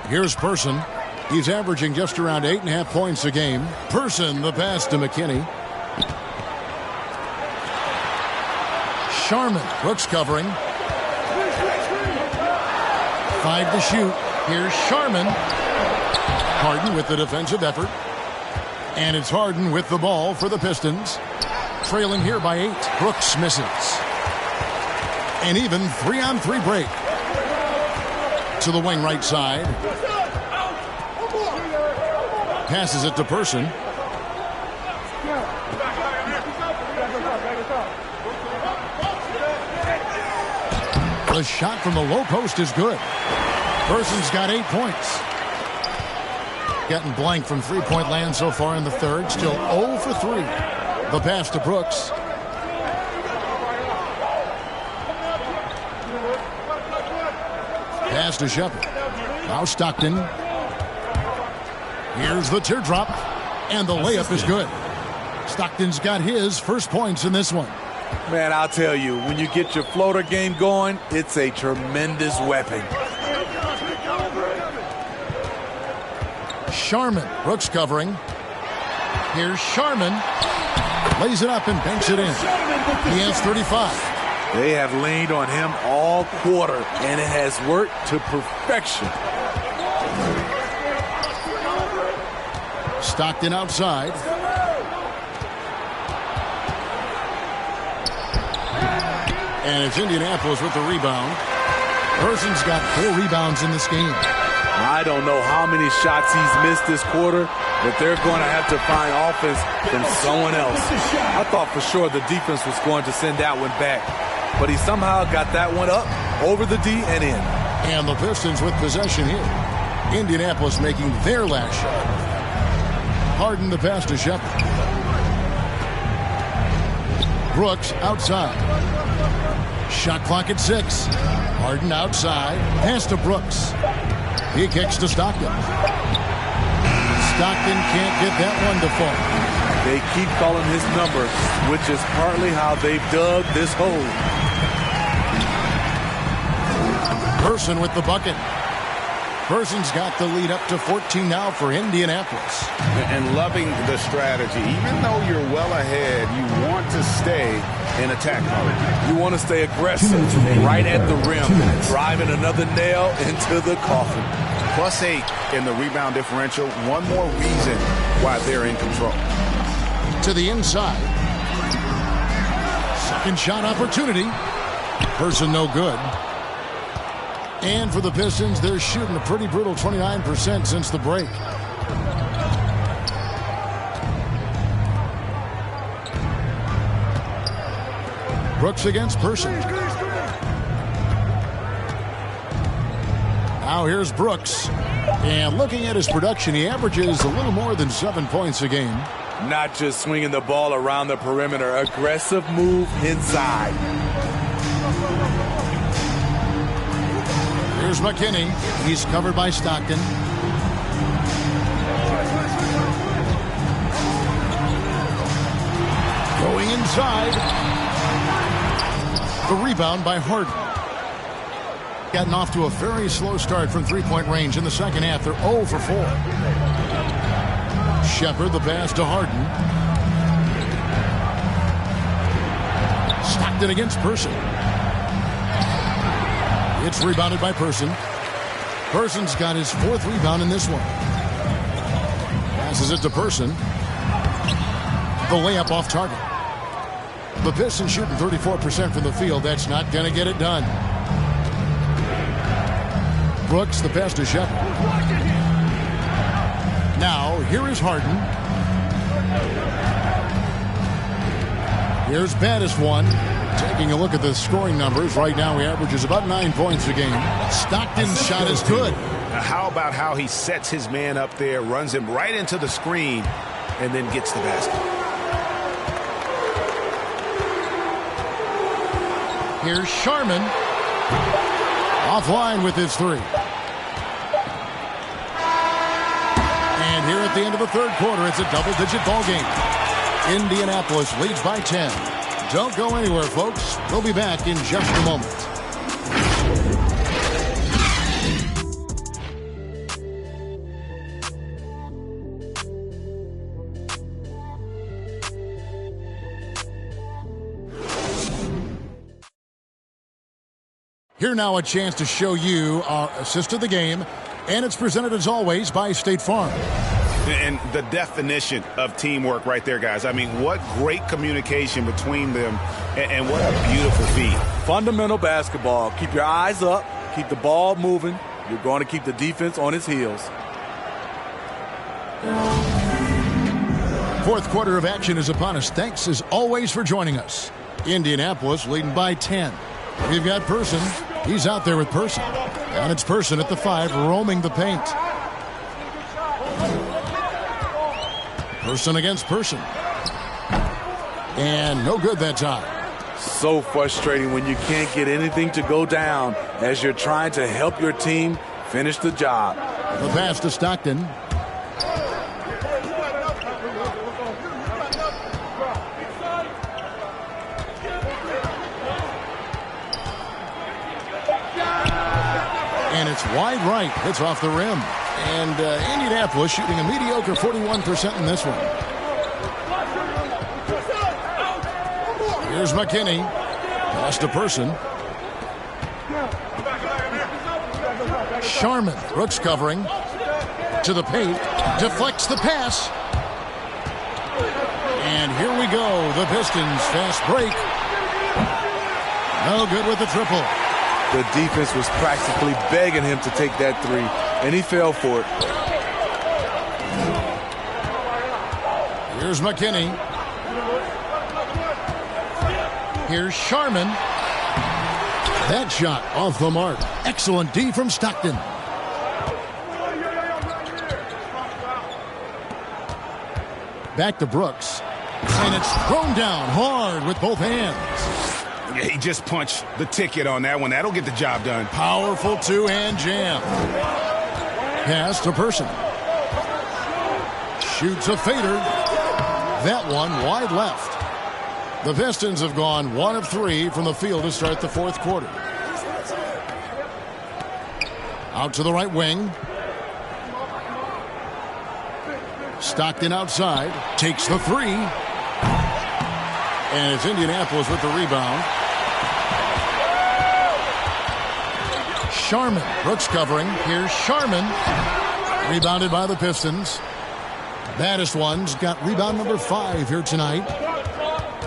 Here's Person. He's averaging just around 8.5 points a game. Person, the pass to McKinney. Sharman. Brooks covering. 5 to shoot. Here's Sharman. Harden with the defensive effort. And it's Harden with the ball for the Pistons. Trailing here by 8. Brooks misses. An even 3-on-3 break. To the wing right side. Passes it to Person. The shot from the low post is good. Person's got 8 points. Getting blank from three-point land so far in the third. Still 0 for 3. The pass to Brooks. Pass to Shepard. Now Stockton. Here's the teardrop. And the layup is good. Stockton's got his first points in this one. Man, I'll tell you, when you get your floater game going, it's a tremendous weapon. Sharman. Brooks covering. Here's Sharman. Lays it up and banks it in. He has 35. They have leaned on him all quarter, and it has worked to perfection. Stockton outside. And it's Indianapolis with the rebound. Person's got 4 rebounds in this game. I don't know how many shots he's missed this quarter, but they're going to have to find offense from someone else. I thought for sure the defense was going to send that one back, but he somehow got that one up over the D and in. And the Pistons with possession here. Indianapolis making their last shot. Harden the pass to Shepard. Brooks outside. Shot clock at 6. Harden outside. Pass to Brooks. He kicks to Stockton. Stockton can't get that one to fall. They keep calling his number, which is partly how they've dug this hole. Person with the bucket. Person's got the lead up to 14 now for Indianapolis. And loving the strategy. Even though you're well ahead, you want to stay in attack mode. You want to stay aggressive right at the rim, driving another nail into the coffin. +8 in the rebound differential. One more reason why they're in control. To the inside. Second shot opportunity. Person no good. And for the Pistons, they're shooting a pretty brutal 29% since the break. Brooks against Person. Now here's Brooks. And looking at his production, he averages a little more than 7 points a game. Not just swinging the ball around the perimeter, aggressive move inside. Here's McKinney. He's covered by Stockton. Going inside. The rebound by Harden. Gotten off to a very slow start from three-point range in the second half. They're 0 for 4. Shepard the pass to Harden. Stockton against Person. It's rebounded by Person. Person's got his 4th rebound in this one. Passes it to Person. The layup off target. The Pistons shooting 34% from the field. That's not going to get it done. Brooks, the pass to Shepard. Now, here is Harden. Here's Battis one. Taking a look at the scoring numbers. Right now, he averages about 9 points a game. Stockton's shot is good. Now, how about how he sets his man up there, runs him right into the screen, and then gets the basket. Here's Sharman. Offline with his 3. And here at the end of the third quarter, it's a double-digit ball game. Indianapolis leads by 10. Don't go anywhere, folks. We'll be back in just a moment. Here now a chance to show you our assist of the game, and it's presented as always by State Farm. And the definition of teamwork right there, guys. I mean, what great communication between them, and what a beautiful feed. Fundamental basketball. Keep your eyes up. Keep the ball moving. You're going to keep the defense on its heels. Fourth quarter of action is upon us. Thanks, as always, for joining us. Indianapolis leading by 10. We've got Person. He's out there with Person. And it's Person at the 5, roaming the paint. Person against Person. And no good that time. So frustrating when you can't get anything to go down as you're trying to help your team finish the job. The pass to Stockton. And it's wide right. Hits off the rim. And Indianapolis shooting a mediocre 41% in this one. Here's McKinney. Pass to Person. Sharman. Brooks covering. To the paint. Deflects the pass. And here we go. The Pistons fast break. No good with the triple. The defense was practically begging him to take that three, and he fell for it. Here's McKinney. Here's Sharman. That shot off the mark. Excellent D from Stockton. Back to Brooks. And it's thrown down hard with both hands. Yeah, he just punched the ticket on that one. That'll get the job done. Powerful two-hand jam. Pass to Person. Shoots a fader. That one wide left. The Pistons have gone 1 of 3 from the field to start the fourth quarter. Out to the right wing. Stockton outside. Takes the three. And it's Indianapolis with the rebound. Sharman. Brooks covering. Here's Sharman. Rebounded by the Pistons. Baddest ones got rebound number 5 here tonight.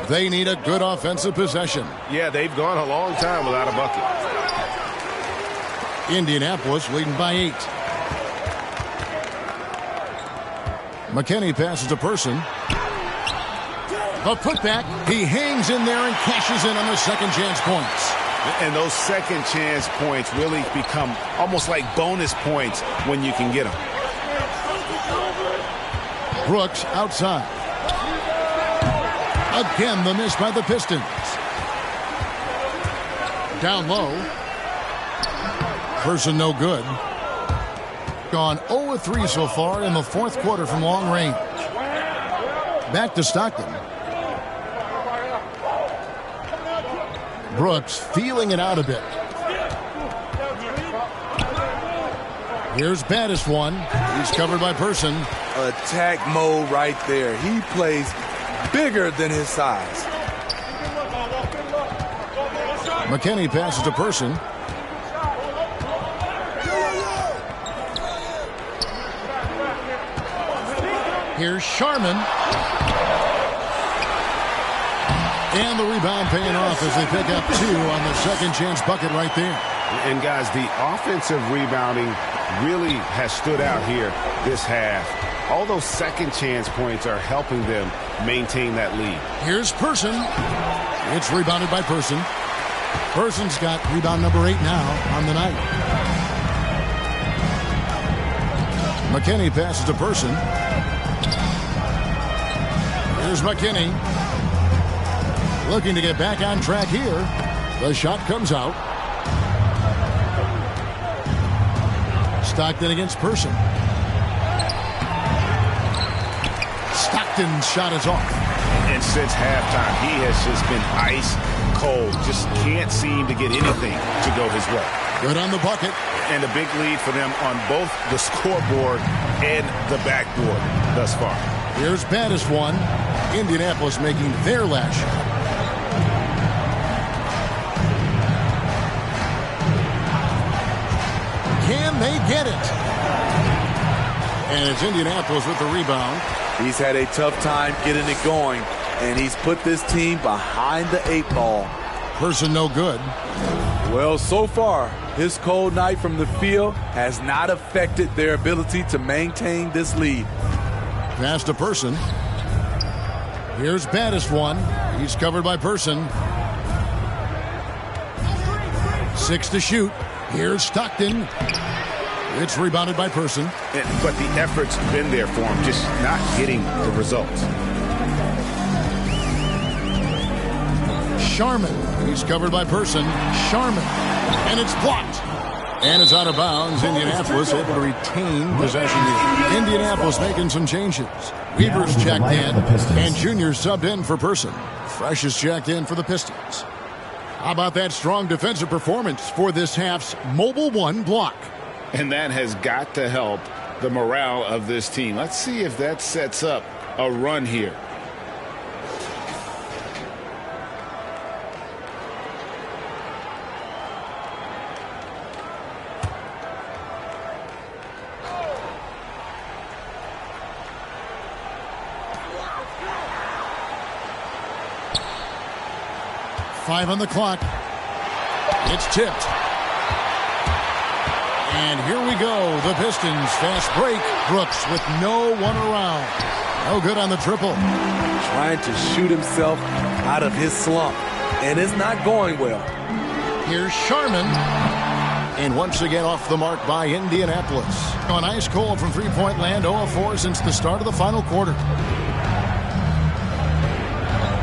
They need a good offensive possession. Yeah, they've gone a long time without a bucket. Indianapolis leading by 8. McKinney passes to Person. A putback. He hangs in there and cashes in on the second chance points. And those second chance points really become almost like bonus points when you can get them. Brooks outside. Again, the miss by the Pistons. Down low. Person no good. Gone 0-3 so far in the fourth quarter from long range. Back to Stockton. Brooks feeling it out a bit. Here's baddest one. He's covered by Person. Attack mode right there. He plays bigger than his size. McKinney passes to Person. Here's Sharman. And the rebound paying off as they pick up 2 on the second chance bucket right there. And guys, the offensive rebounding really has stood out here this half. All those second chance points are helping them maintain that lead. Here's Person. It's rebounded by Person. Person's got rebound number 8 now on the night. McKinney passes to Person. Here's McKinney. Looking to get back on track here. The shot comes out. Stockton against Person. Stockton's shot is off. And since halftime, he has just been ice cold. Just can't seem to get anything to go his way. Good on the bucket. And a big lead for them on both the scoreboard and the backboard thus far. Here's baddest one. Indianapolis making their last shot. Can they get it? And it's Indianapolis with the rebound. He's had a tough time getting it going, and he's put this team behind the 8 ball. Person no good. Well, so far, his cold night from the field has not affected their ability to maintain this lead. Pass to Person. Here's baddest one. He's covered by Person. 6 to shoot. Here's Stockton. It's rebounded by Person. But the effort's been there for him, just not getting the results. Sharman. He's covered by Person. Sharman. And it's blocked. And it's out of bounds. Indianapolis able to retain possession here. Indianapolis making some changes. Weaver's checked in, and Junior subbed in for Person. Fresh is checked in for the Pistons. How about that strong defensive performance for this half's Mobile 1 block? And that has got to help the morale of this team. Let's see if that sets up a run here. Five on the clock. It's tipped. And here we go. The Pistons fast break. Brooks with no one around. No good on the triple. Trying to shoot himself out of his slump. And it's not going well. Here's Sharman. And once again off the mark by Indianapolis. On ice cold from three-point land. 0 of 4 since the start of the final quarter.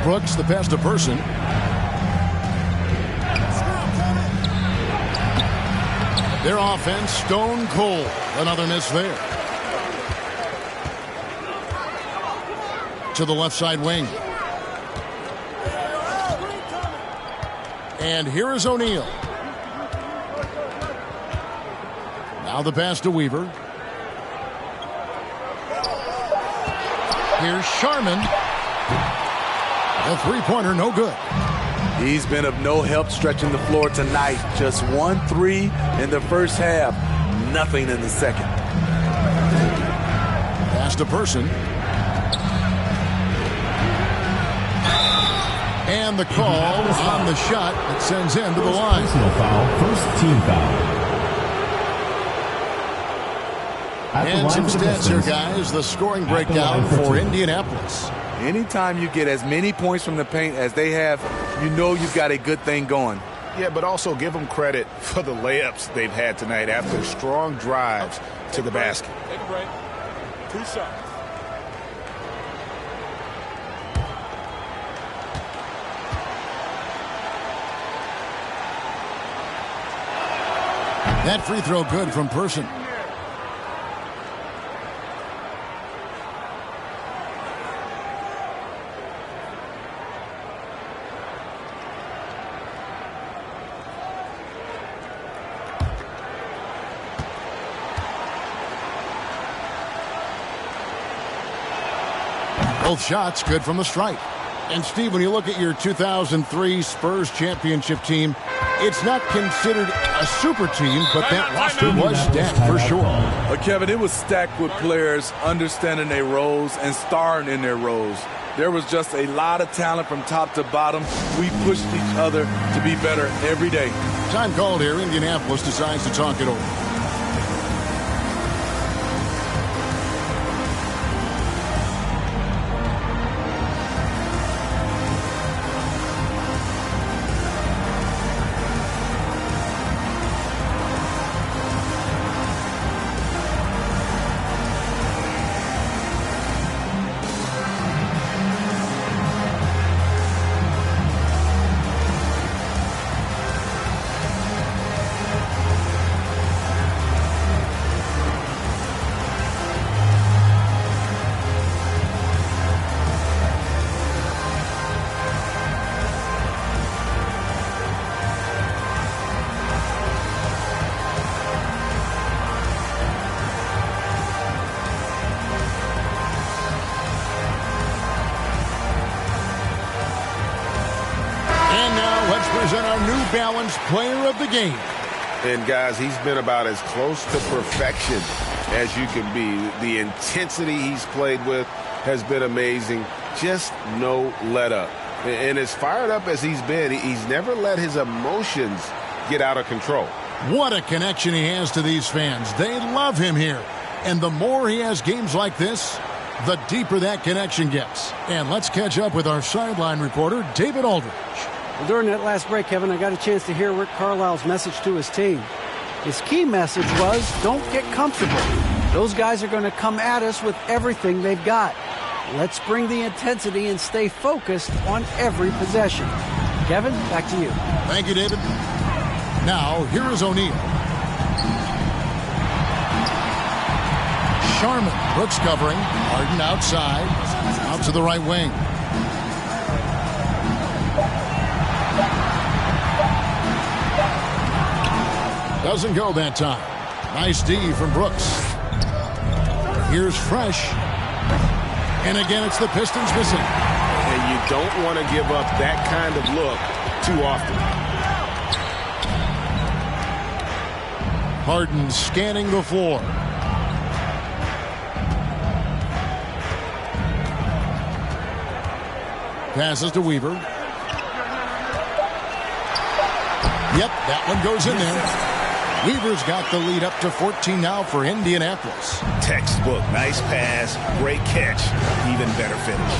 Brooks, the pass to Person. Their offense stone cold. Another miss there. To the left side wing. And here is O'Neal. Now the pass to Weaver. Here's Sharman. The three-pointer no good. He's been of no help stretching the floor tonight. Just 1 3 in the first half. Nothing in the second. Pass to Person. And the call on the shot that sends him to the line. Personal foul, first team foul. And some stats here, guys. The scoring breakdown for Indianapolis. Anytime you get as many points from the paint as they have, you know you've got a good thing going. Yeah, but also give them credit for the layups they've had tonight after strong drives to the basket. Take a break. 2 shots. That free throw good from Person. Both shots good from the stripe. And Steve, when you look at your 2003 Spurs championship team, it's not considered a super team, but that roster was stacked for sure. Kevin, it was stacked with players understanding their roles and starring in their roles. There was just a lot of talent from top to bottom. We pushed each other to be better every day. Time called here. Indianapolis decides to talk it over. Present our New Balance player of the game. And guys, he's been about as close to perfection as you can be. The intensity he's played with has been amazing. Just no let up. And as fired up as he's been, he's never let his emotions get out of control. What a connection he has to these fans. They love him here. And the more he has games like this, the deeper that connection gets. And let's catch up with our sideline reporter, David Aldridge. Well, during that last break, Kevin, I got a chance to hear Rick Carlisle's message to his team. His key message was, don't get comfortable. Those guys are going to come at us with everything they've got. Let's bring the intensity and stay focused on every possession. Kevin, back to you. Thank you, David. Now, here is O'Neal. Sharman, Brooks covering. Harden outside. Out to the right wing. Doesn't go that time. Nice D from Brooks. Here's Fresh. And again, it's the Pistons missing. And you don't want to give up that kind of look too often. Harden scanning the floor. Passes to Weaver. Yep, that one goes in there. Weaver's got the lead up to 14 now for Indianapolis. Textbook. Nice pass. Great catch. Even better finish.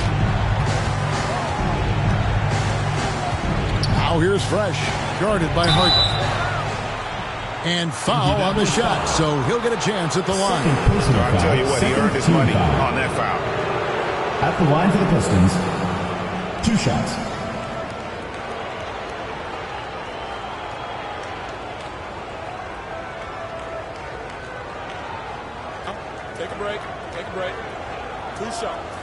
Now here's Fresh. Guarded by Harden. And foul on the shot, so he'll get a chance at the line. I'll tell you what, he earned his money on that foul. At the line for the Pistons, 2 shots. Take a break. Take a break. 2 shots.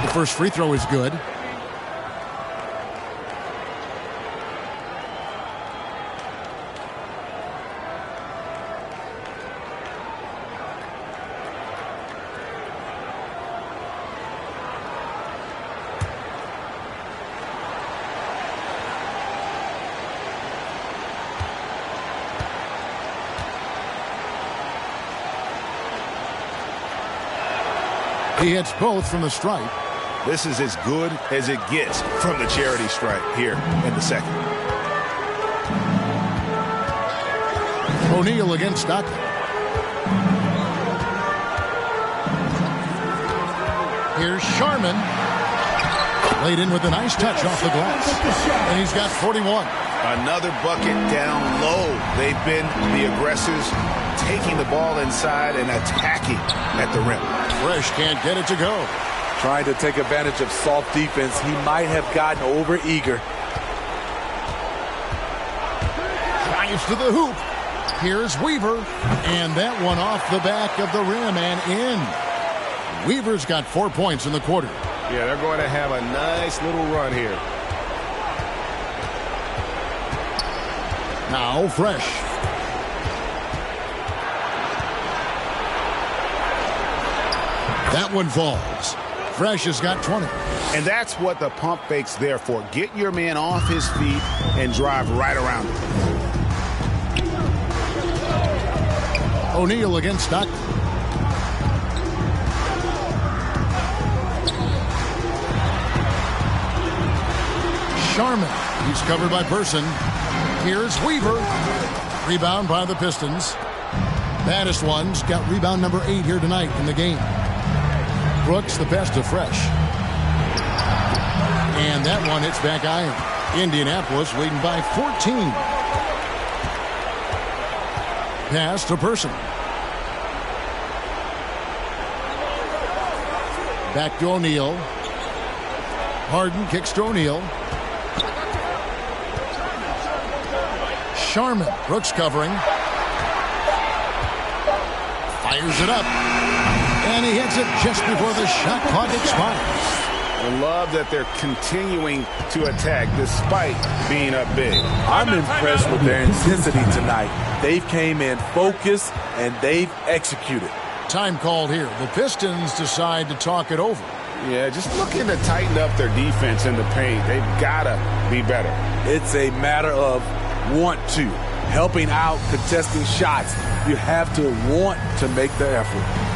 The first free throw is good. He hits both from the stripe. This is as good as it gets from the charity stripe here in the second. O'Neal against Stockton. Here's Sharman. Laid in with a nice touch off the glass. And he's got 41. Another bucket down low. They've been the aggressors, taking the ball inside and attacking at the rim. Fresh can't get it to go. Trying to take advantage of soft defense. He might have gotten over-eager. Drives to the hoop. Here's Weaver. And that one off the back of the rim and in. Weaver's got 4 points in the quarter. Yeah, they're going to have a nice little run here. Now Fresh. That one falls. Fresh has got 20. And that's what the pump fake's there for. Get your man off his feet and drive right around him. O'Neal against Stockton. Sharman. He's covered by Person. Here's Weaver. Rebound by the Pistons. Baddest one's got rebound number 8 here tonight in the game. Brooks, the pass to Fresh. And that one hits back iron. Indianapolis leading by 14. Pass to Person. Back to O'Neal. Harden kicks to O'Neal. Sharman. Brooks covering. Fires it up. And he hits it just before the shot clock expires. I love that they're continuing to attack despite being up big. I'm impressed with their intensity tonight. They've came in focused and they've executed. Time called here. The Pistons decide to talk it over. Yeah, just looking to tighten up their defense in the paint. They've got to be better. It's a matter of want to. Helping out, contesting shots. You have to want to make the effort.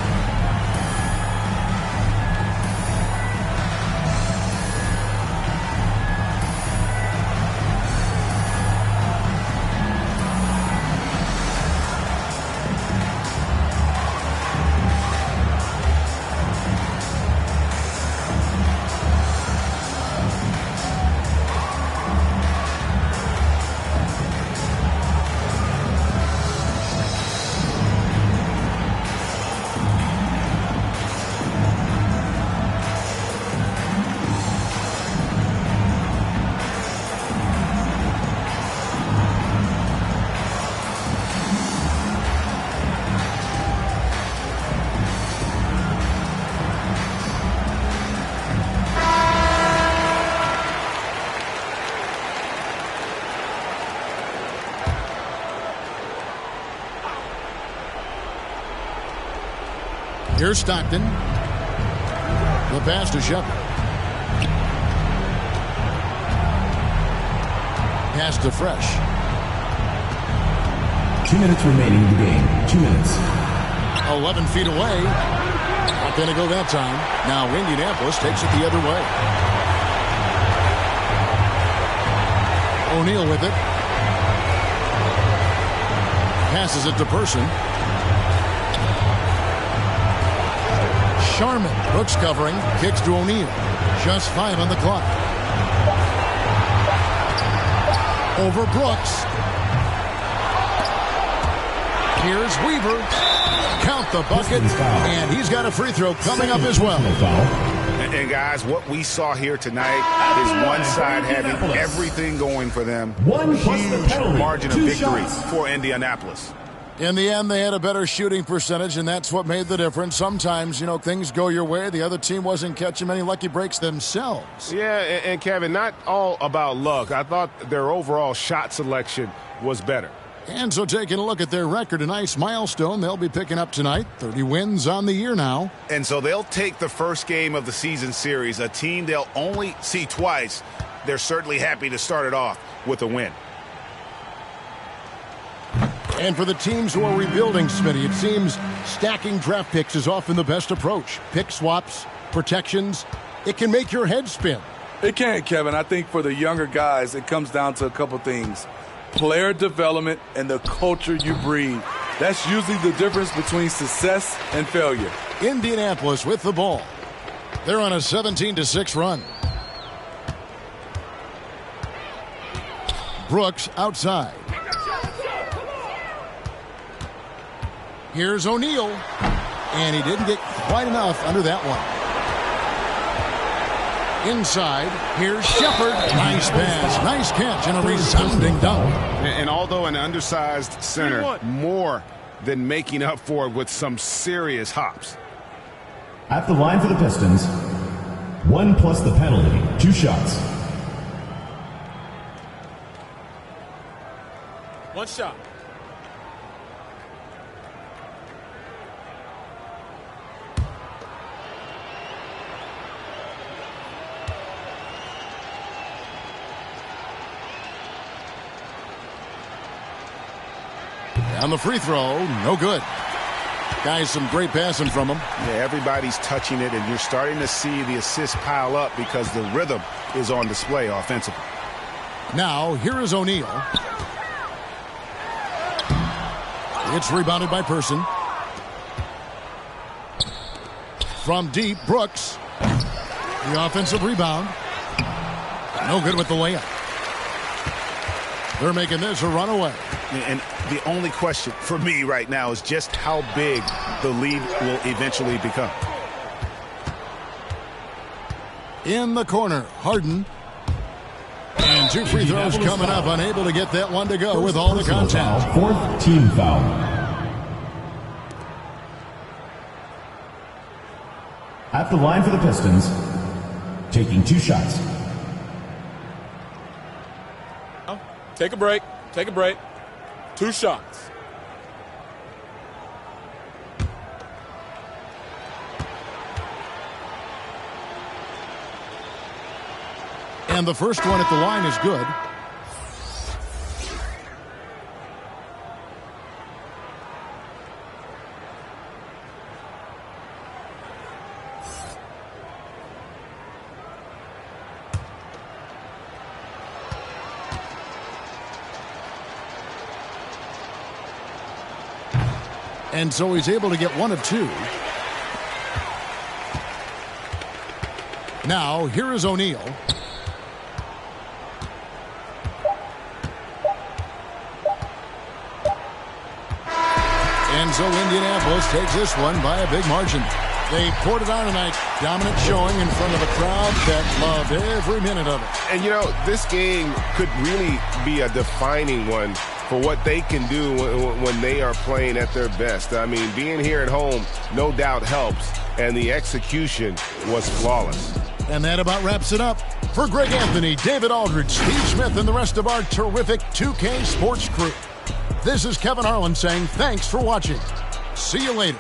Here's Stockton. The pass to Shepard. Pass to Fresh. 2 minutes remaining in the game. 2 minutes. 11 feet away. Not going to go that time. Now Indianapolis takes it the other way. O'Neal with it. Passes it to Person. Sharman, Brooks covering, kicks to O'Neal. Just 5 on the clock. Over Brooks. Here's Weaver. Count the bucket, and he's got a free throw coming up as well. And guys, what we saw here tonight is one side having everything going for them. Huge margin of victory for Indianapolis. In the end, they had a better shooting percentage, and that's what made the difference. Sometimes, you know, things go your way. The other team wasn't catching many lucky breaks themselves. Yeah, and Kevin, not all about luck. I thought their overall shot selection was better. And so taking a look at their record, a nice milestone they'll be picking up tonight. 30 wins on the year now. And so they'll take the first game of the season series, a team they'll only see twice. They're certainly happy to start it off with a win. And for the teams who are rebuilding, Smitty, it seems stacking draft picks is often the best approach. Pick swaps, protections, it can make your head spin. It can, Kevin. I think for the younger guys, it comes down to a couple things. Player development and the culture you breed. That's usually the difference between success and failure. Indianapolis with the ball. They're on a 17-6 run. Brooks outside. Here's O'Neal, and he didn't get quite enough under that one. Inside, here's Shepard. Nice pass, nice catch, and a resounding dunk. And although an undersized center, more than making up for it with some serious hops. At the line for the Pistons, 1 plus the penalty, 2 shots. 1 shot. On the free throw, no good. Guys, some great passing from him. Yeah, everybody's touching it, and you're starting to see the assists pile up because the rhythm is on display offensively. Now, here is O'Neal. It's rebounded by Person. From deep, Brooks. The offensive rebound. No good with the layup. They're making this a runaway. And the only question for me right now is just how big the lead will eventually become. In the corner, Harden. And 2 free throws coming up, unable to get that one to go with all the contact. 4th team foul. At the line for the Pistons, taking 2 shots. Take a break. Take a break. 2 shots. And the first one at the line is good. And so he's able to get one of two. Now, here is O'Neal. And so Indianapolis takes this one by a big margin. They poured it on tonight. Dominant showing in front of a crowd that loved every minute of it. And, you know, this game could really be a defining one for what they can do when they are playing at their best. I mean, being here at home no doubt helps, and the execution was flawless. And that about wraps it up. For Greg Anthony, David Aldridge, Steve Smith, and the rest of our terrific 2K Sports crew, this is Kevin Harlan saying thanks for watching. See you later.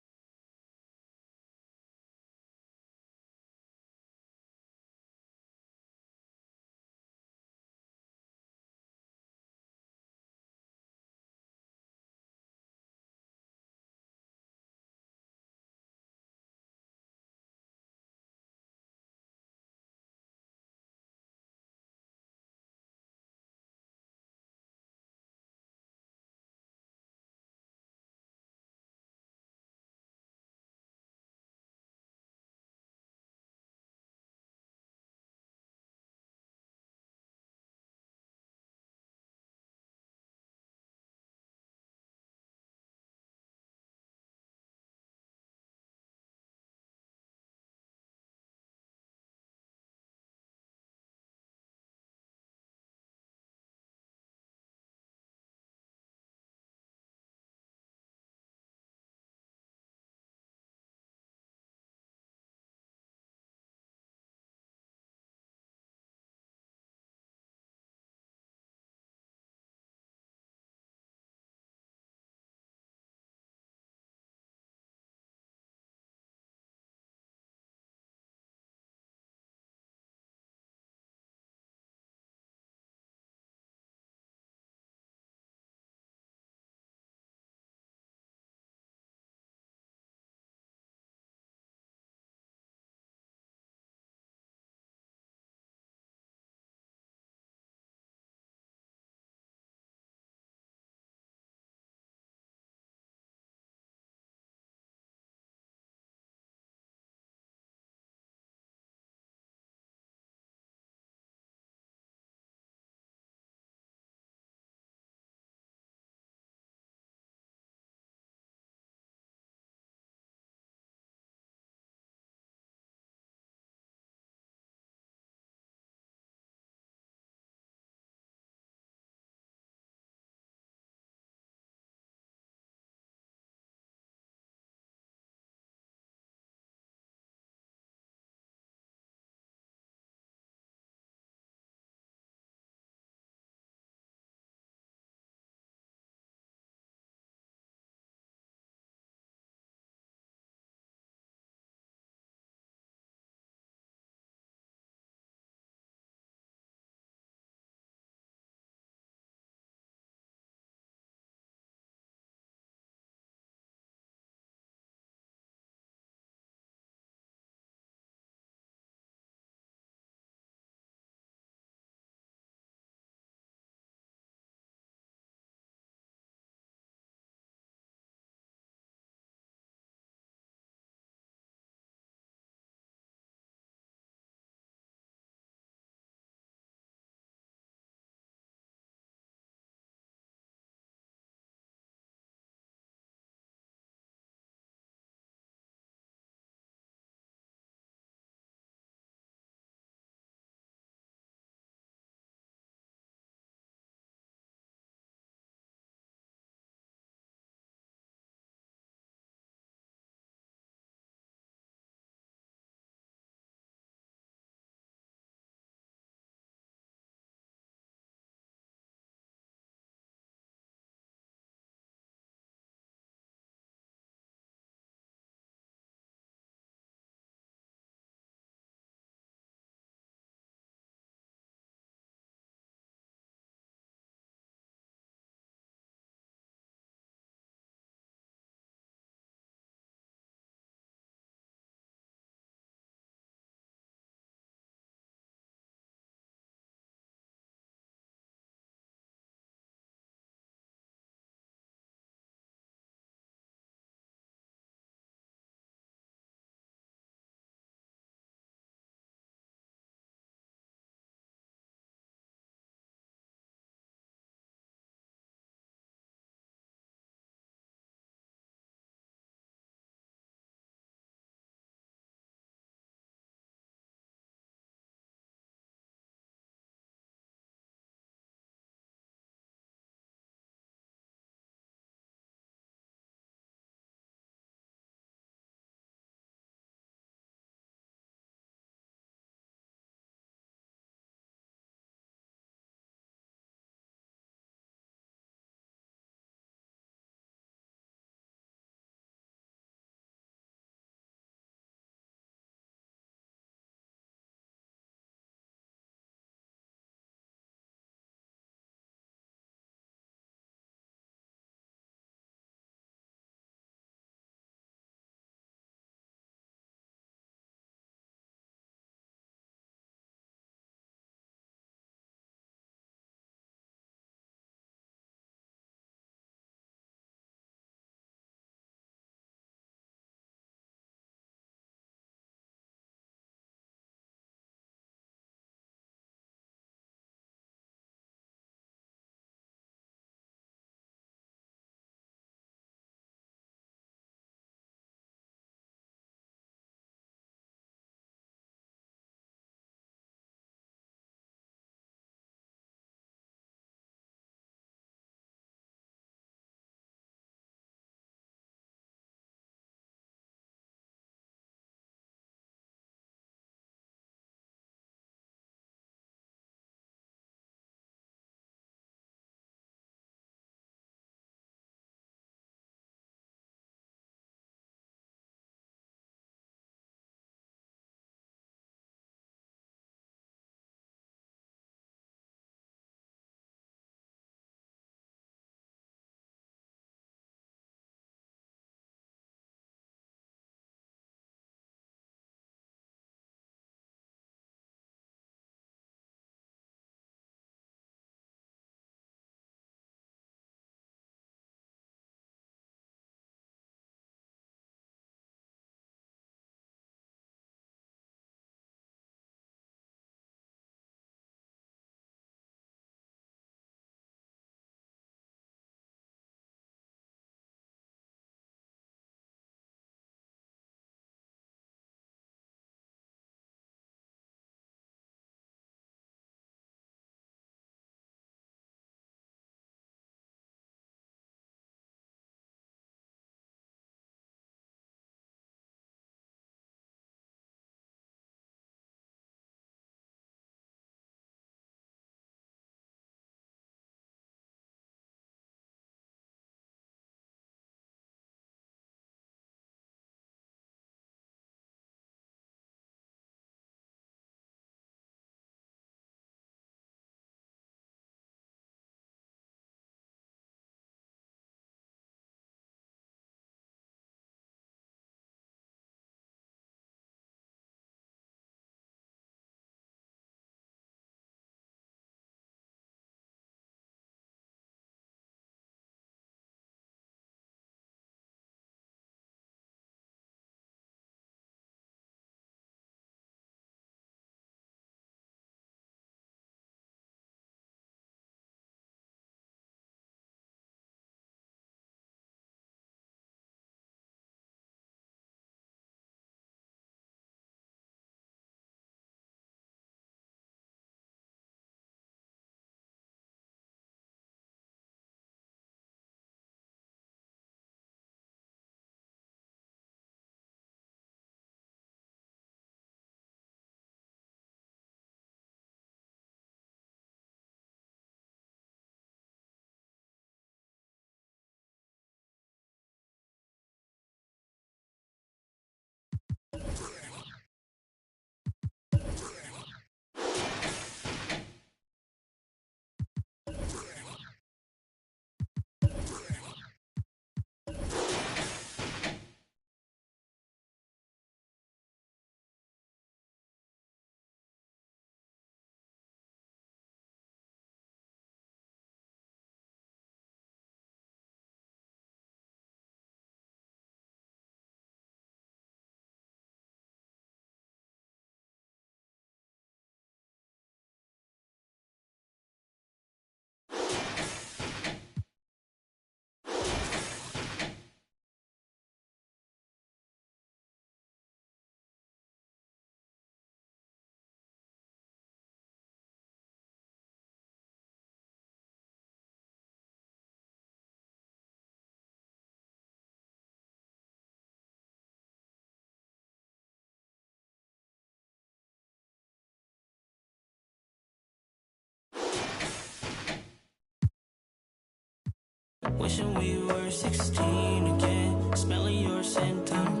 Wishing we were 16 again, smelling your scent on